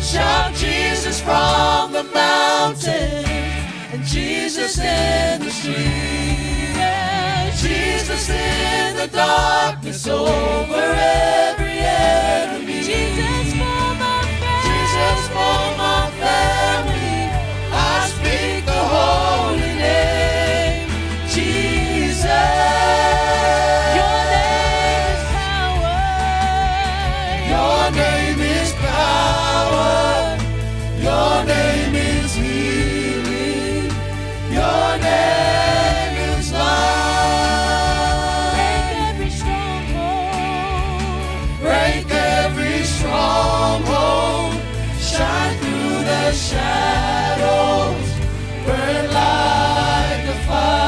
Shout Jesus from the mountain, and Jesus in the street, Jesus in the darkness over every enemy. Jesus for my family, Jesus for my family, I speak the holy name, Jesus. Your name is power. Your name is healing. Your name is life. Break every stronghold. Break every stronghold. Shine through the shadows. Burn like a fire.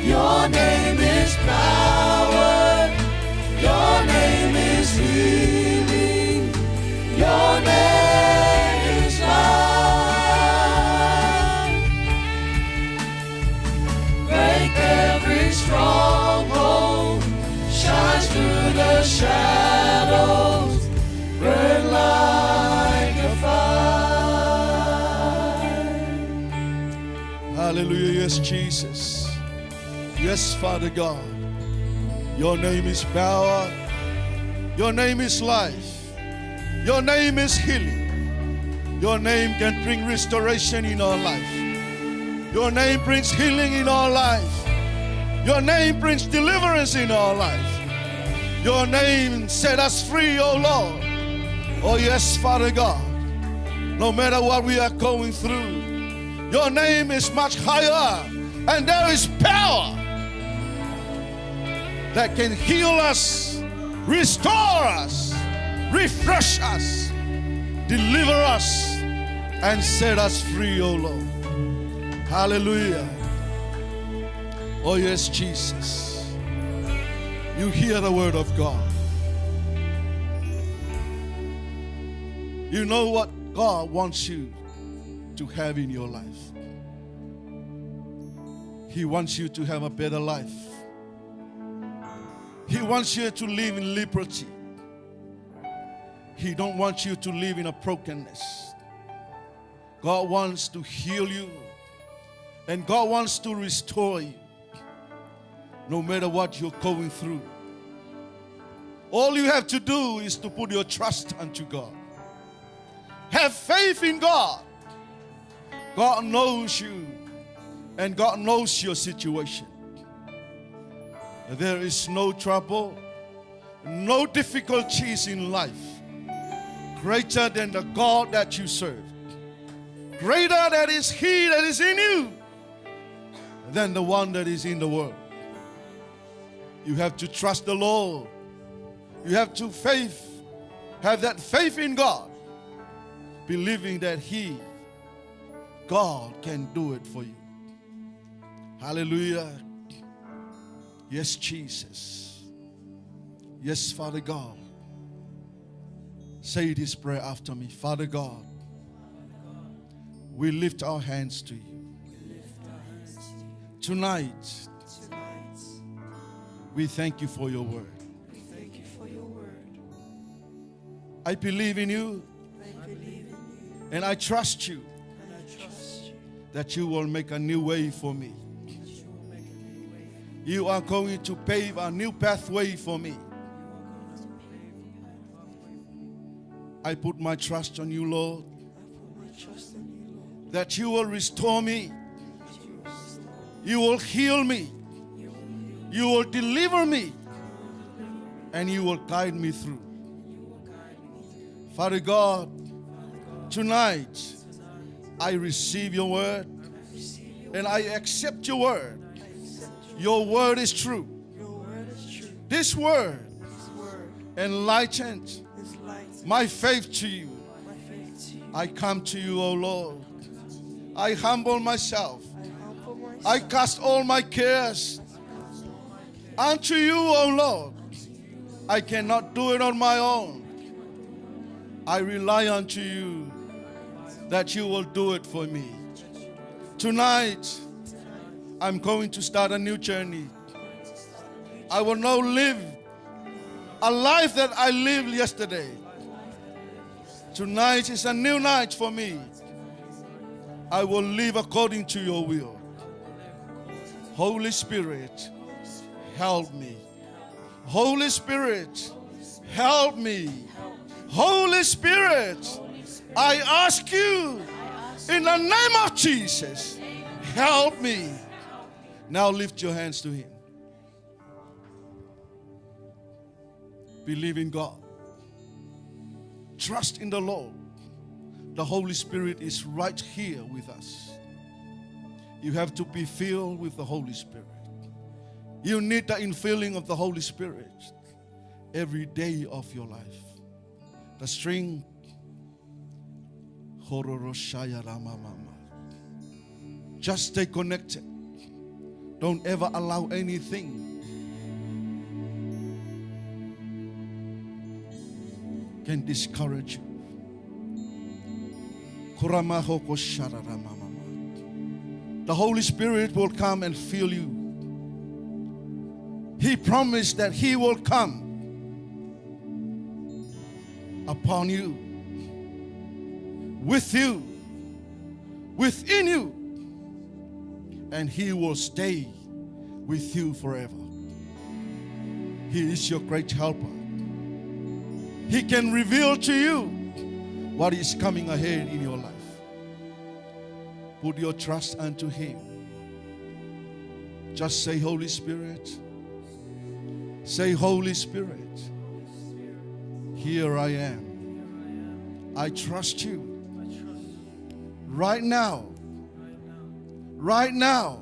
Your name is power. Your name is healing. Your name is life. Break every stronghold. Shines through the shadows. Burn like a fire. Hallelujah. Yes, Jesus. Yes, Father God. Your name is power. Your name is life. Your name is healing. Your name can bring restoration in our life. Your name brings healing in our life. Your name brings deliverance in our life. Your name set us free, oh Lord. Oh yes, Father God. No matter what we are going through, your name is much higher, and there is power that can heal us, restore us, refresh us, deliver us, and set us free, oh Lord. Hallelujah. Oh yes, Jesus. You hear the word of God. You know what God wants you to have in your life. He wants you to have a better life. He wants you to live in liberty. He don't want you to live in a brokenness. God wants to heal you, and God wants to restore you no matter what you're going through. All you have to do is to put your trust unto God. Have faith in God. God knows you, and God knows your situation. There is no trouble, no difficulties in life greater than the God that you serve. Greater that is He that is in you than the one that is in the world. You have to trust the Lord. You have to have that faith in God, believing that He, God, can do it for you. Hallelujah. Yes, Jesus. Yes, Father God. Say this prayer after me. Father God, we lift our hands to you. Tonight, we thank you for your word. I believe in you. And I trust you that you will make a new way for me. You are going to pave a new pathway for me. I put my trust on you, Lord, that you will restore me. You will heal me. You will deliver me. And you will guide me through. Father God, tonight I receive your word and I accept your word. Your word is true. This word enlightened my faith to you. I come to you, O Lord. I humble myself. I cast all my cares unto you, O Lord. I cannot do it on my own. I rely unto you that you will do it for me. Tonight, I'm going to start a new journey. I will not live a life that I lived yesterday. Tonight is a new night for me. I will live according to your will. Holy Spirit, help me. Holy Spirit, help me. Holy Spirit, I ask you in the name of Jesus, help me. Now lift your hands to him. Believe in God. Trust in the Lord. The Holy Spirit is right here with us. You have to be filled with the Holy Spirit. You need the infilling of the Holy Spirit every day of your life. The string. Just stay connected. Don't ever allow anything can discourage you. The Holy Spirit will come and fill you. He promised that he will come upon you, with you, within you, and he will stay with you forever. He is your great helper. He can reveal to you what is coming ahead in your life. Put your trust unto him. Just say, Holy Spirit. Say, Holy Spirit, here I am. I trust you. Right now. Right now.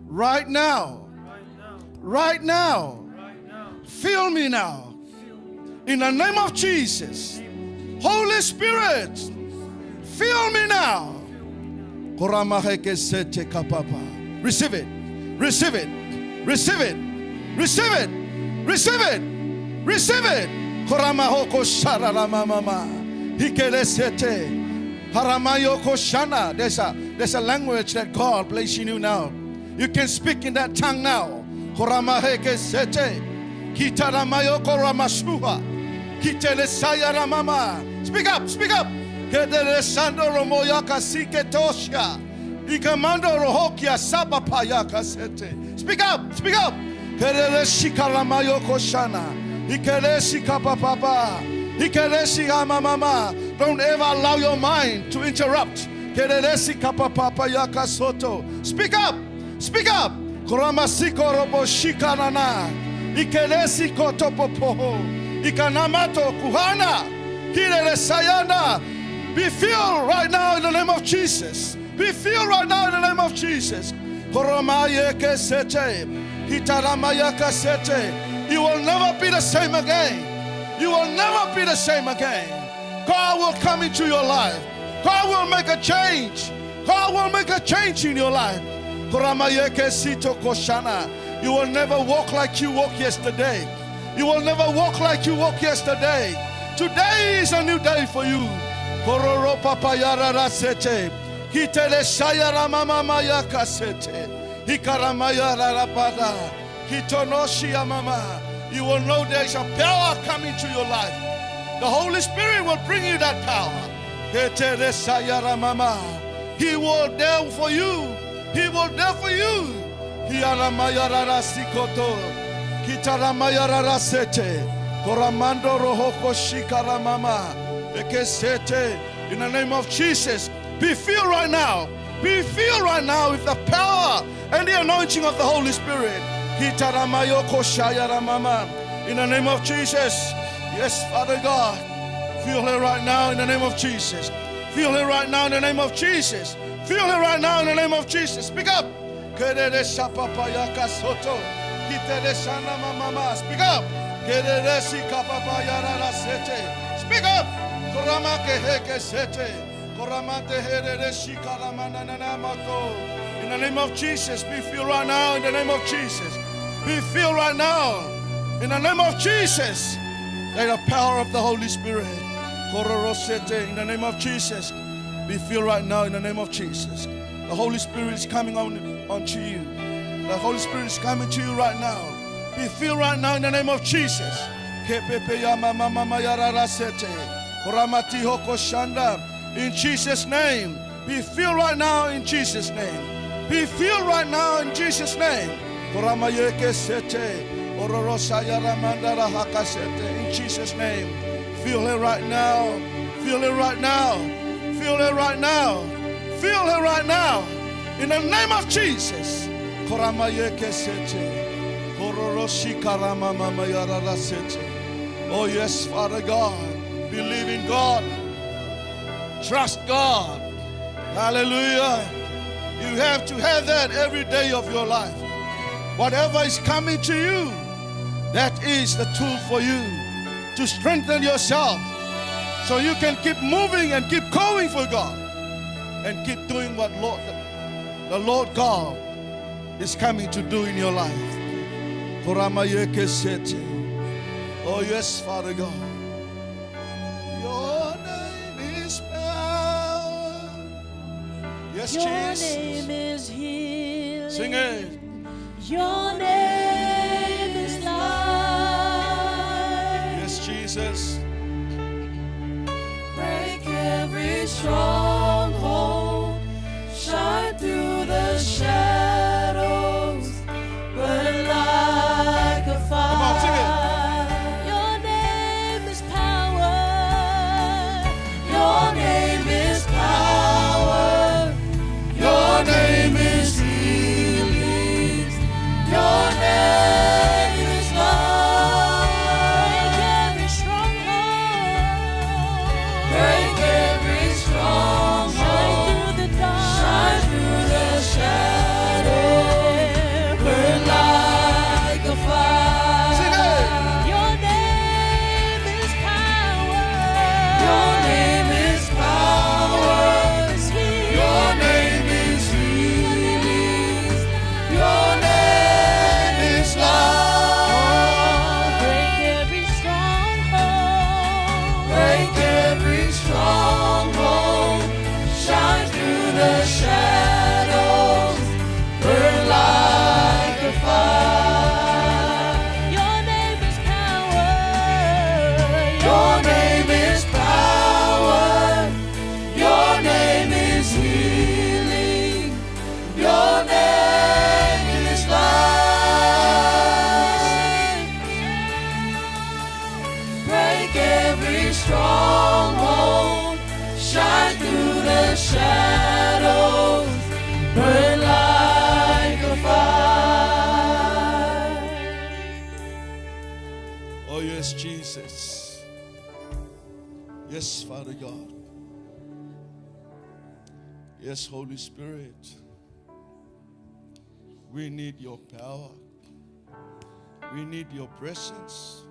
Right now. Right now. Fill me now. In the name of Jesus. Holy Spirit, fill me now. Receive it. Receive it. Receive it. Receive it. Receive it. Receive it. There's a language that God places in you now. You can speak in that tongue now. Speak up, speak up. Speak up, speak up. Don't ever allow your mind to interrupt. Speak up, speak up. Be filled right now in the name of Jesus. Be filled right now in the name of Jesus. You will never be the same again. You will never be the same again. God will come into your life. God will make a change. God will make a change in your life. Koramayeke sito koshana. You will never walk like you walked yesterday. You will never walk like you walked yesterday. Today is a new day for you. Kororo papayara rasete. Kitele shayara mama maya kasete. Hikaramaya rapada. Hitonoshi mama. You will know there is a power coming to your life. The Holy Spirit will bring you that power. Kitele shayara mama. He will there for you. He will there for you. Hiaramaya rasikoto. Kitaramaya rasete. Koramando rohoko shikara mama. Ekesete. In the name of Jesus, be filled right now. Be filled right now with the power and the anointing of the Holy Spirit. Hitaramayoko shayara mama. In the name of Jesus. Yes, Father God. Feel it right now in the name of Jesus. Feel it right now in the name of Jesus. Feel it right now in the name of Jesus. Speak up. Kerere shapapayaka soto. Kitere shana mama. Speak up. Kerere sikapapayara sete. Speak up. Korama keheke sete. Koramate herere shikaramana mato. In the name of Jesus, be filled right now. In the name of Jesus, be filled right now. In the name of Jesus, let the power of the Holy Spirit. Kororosete. In the name of Jesus, be filled right now. In the name of Jesus, the Holy Spirit is coming onto you. The Holy Spirit is coming to you right now. Be filled right now in the name of Jesus. Kepepe ya mama mama yararasete. Koramati hoko shanda. In Jesus' name, be filled right now in Jesus' name. Be filled right now in Jesus' name. Koramayeke sete. Ororosa yaramandara hakasete. In Jesus' name, feel it right now. Feel it right now. Feel it right now. Feel it right now. In the name of Jesus. Koramayeke sete. Kororoshi karama mama yararasete. Oh yes, Father God. Believe in God. Trust God. Hallelujah. You have to have that every day of your life. Whatever is coming to you, that is the tool for you to strengthen yourself so you can keep moving and keep going for God and keep doing what the Lord God is coming to do in your life. Oh yes, Father God. Your name is power. Yes, Your Jesus. name is healing. Sing it. Your name is life. Yes, Jesus. Break every stronghold, shine through the shadows, burn like a fire. Come on, sing it. Your name is power. Your name is power. Your name is healing. Your name is love. Break every stronghold. Break every stronghold. Shine through the dark. Shine through the shadow. Burn like a fire. Sing it. Your name is power. Your name is power. Your name is healing. Your name is love. Break every stronghold. Break every stronghold. Shine through the shadows. Burn like a fire. Your name is power. Your name is power. Your name is healing. Your name is life. Break every stronghold. Shine through the shadows. Burn like a fire. Oh yes, Jesus. Yes, Father God. Yes, Holy Spirit. We need your power. We need your presence.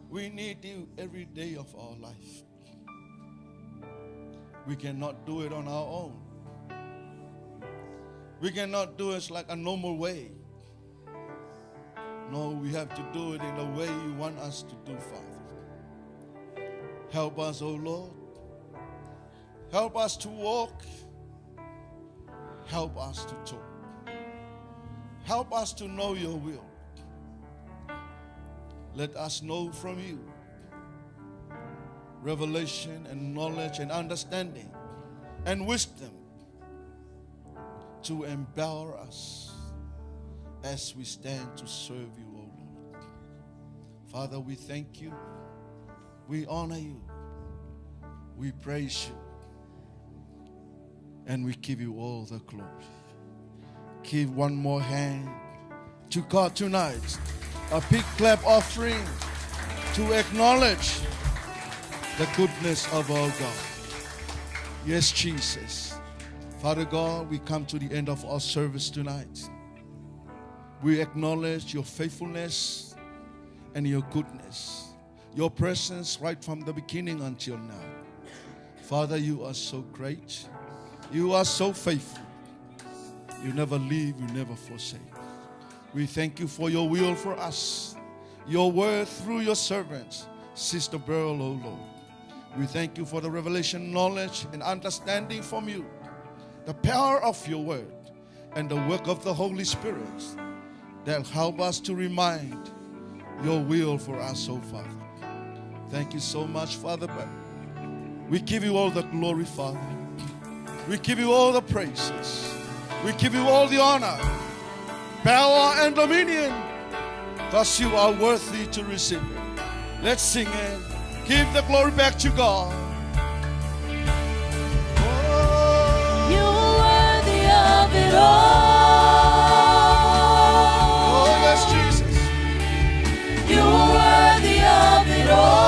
We need you every day of our life. We cannot do it on our own. We cannot do it like a normal way. No, we have to do it in the way you want us to do, Father. Help us, oh Lord. Help us to walk. Help us to talk. Help us to know your will. Let us know from you revelation and knowledge and understanding and wisdom to empower us as we stand to serve you, O Lord. Father, we thank you. We honor you. We praise you. And we give you all the glory. Give one more hand to God tonight. A big clap offering to acknowledge the goodness of our God. Yes, Jesus. Father God, we come to the end of our service tonight. We acknowledge your faithfulness and your goodness, your presence right from the beginning until now. Father, you are so great. You are so faithful. You never leave, you never forsake. We thank you for your will for us, your word through your servants, Sister Beryl, O Lord. We thank you for the revelation, knowledge, and understanding from you, the power of your word, and the work of the Holy Spirit that help us to remind your will for us, O Father. Thank you so much, Father. We give you all the glory, Father. We give you all the praises. We give you all the honor, power, and dominion, because you are worthy to receive it. Let's sing it. Give the glory back to God. You are worthy of it all. Oh, yes, Jesus. You are worthy of it all.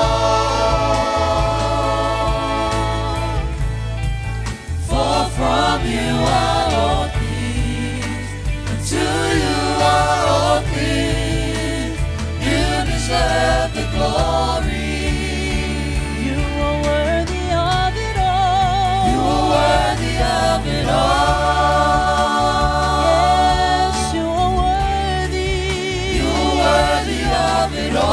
For from you are all things, and to you are all things. You deserve the glory. You are worthy of it all. You are worthy of it all. Yes, you are worthy. You are worthy of it all.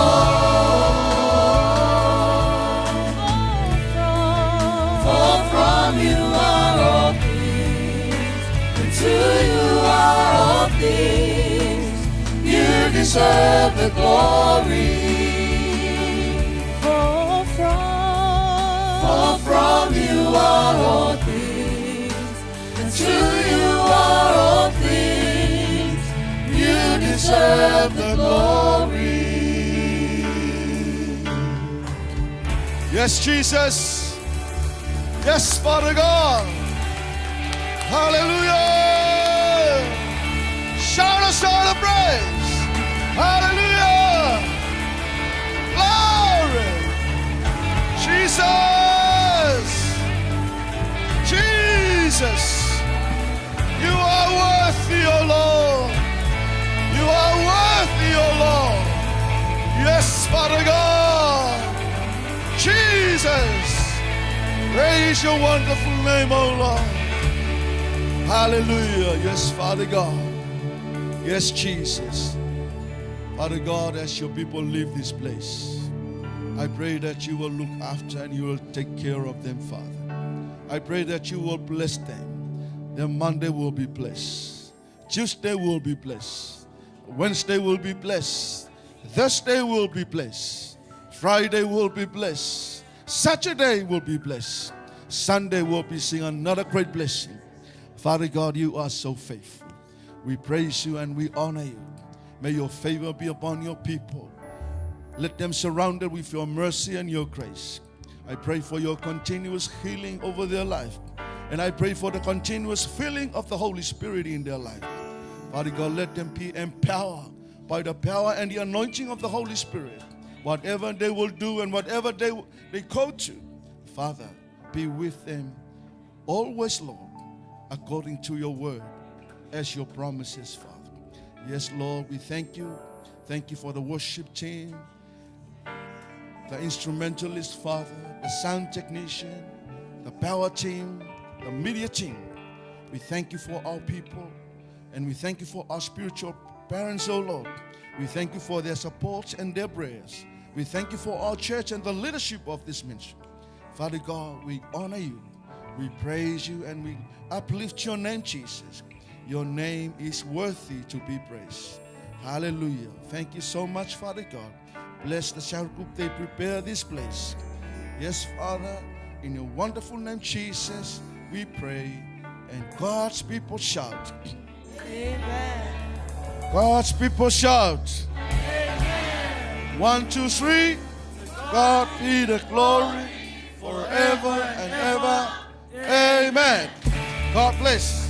For from you are all things, and to you are all things. You deserve the glory. For from you are all things, and to you are all things. You deserve the glory. Yes, Jesus. Yes, Father God. Hallelujah. Shout a shout of praise. Hallelujah. Glory. Jesus. Jesus. You are worthy, O Lord. You are worthy, O Lord. Yes, Father God. Jesus. Praise your wonderful name, O Lord. Hallelujah. Yes, Father God. Yes, Jesus. Father God, as your people leave this place, I pray that you will look after and you will take care of them, Father. I pray that you will bless them. Their Monday will be blessed. Tuesday will be blessed. Wednesday will be blessed. Thursday will be blessed. Friday will be blessed. Saturday will be blessed. Sunday will be seeing another great blessing. Father God, you are so faithful. We praise you and we honor you. May your favor be upon your people. Let them surrounded with your mercy and your grace. I pray for your continuous healing over their life. And I pray for the continuous filling of the Holy Spirit in their life. Father God, let them be empowered by the power and the anointing of the Holy Spirit. Whatever they will do and whatever they go to, Father, be with them always, Lord, according to your word, as your promises, Father. Yes, Lord, we thank you. Thank you for the worship team, the instrumentalist, Father, the sound technician, the power team, the media team. We thank you for our people. And we thank you for our spiritual parents, oh Lord. We thank you for their support and their prayers. We thank you for our church and the leadership of this ministry. Father God, we honor you. We praise you and we uplift your name, Jesus. Your name is worthy to be praised. Hallelujah. Thank you so much, Father God. Bless the shout group. They prepare this place. Yes, Father, in your wonderful name, Jesus, we pray. And God's people shout. Amen. God's people shout. Amen. 1, 2, 3. God be the glory forever and ever. Amen. God bless.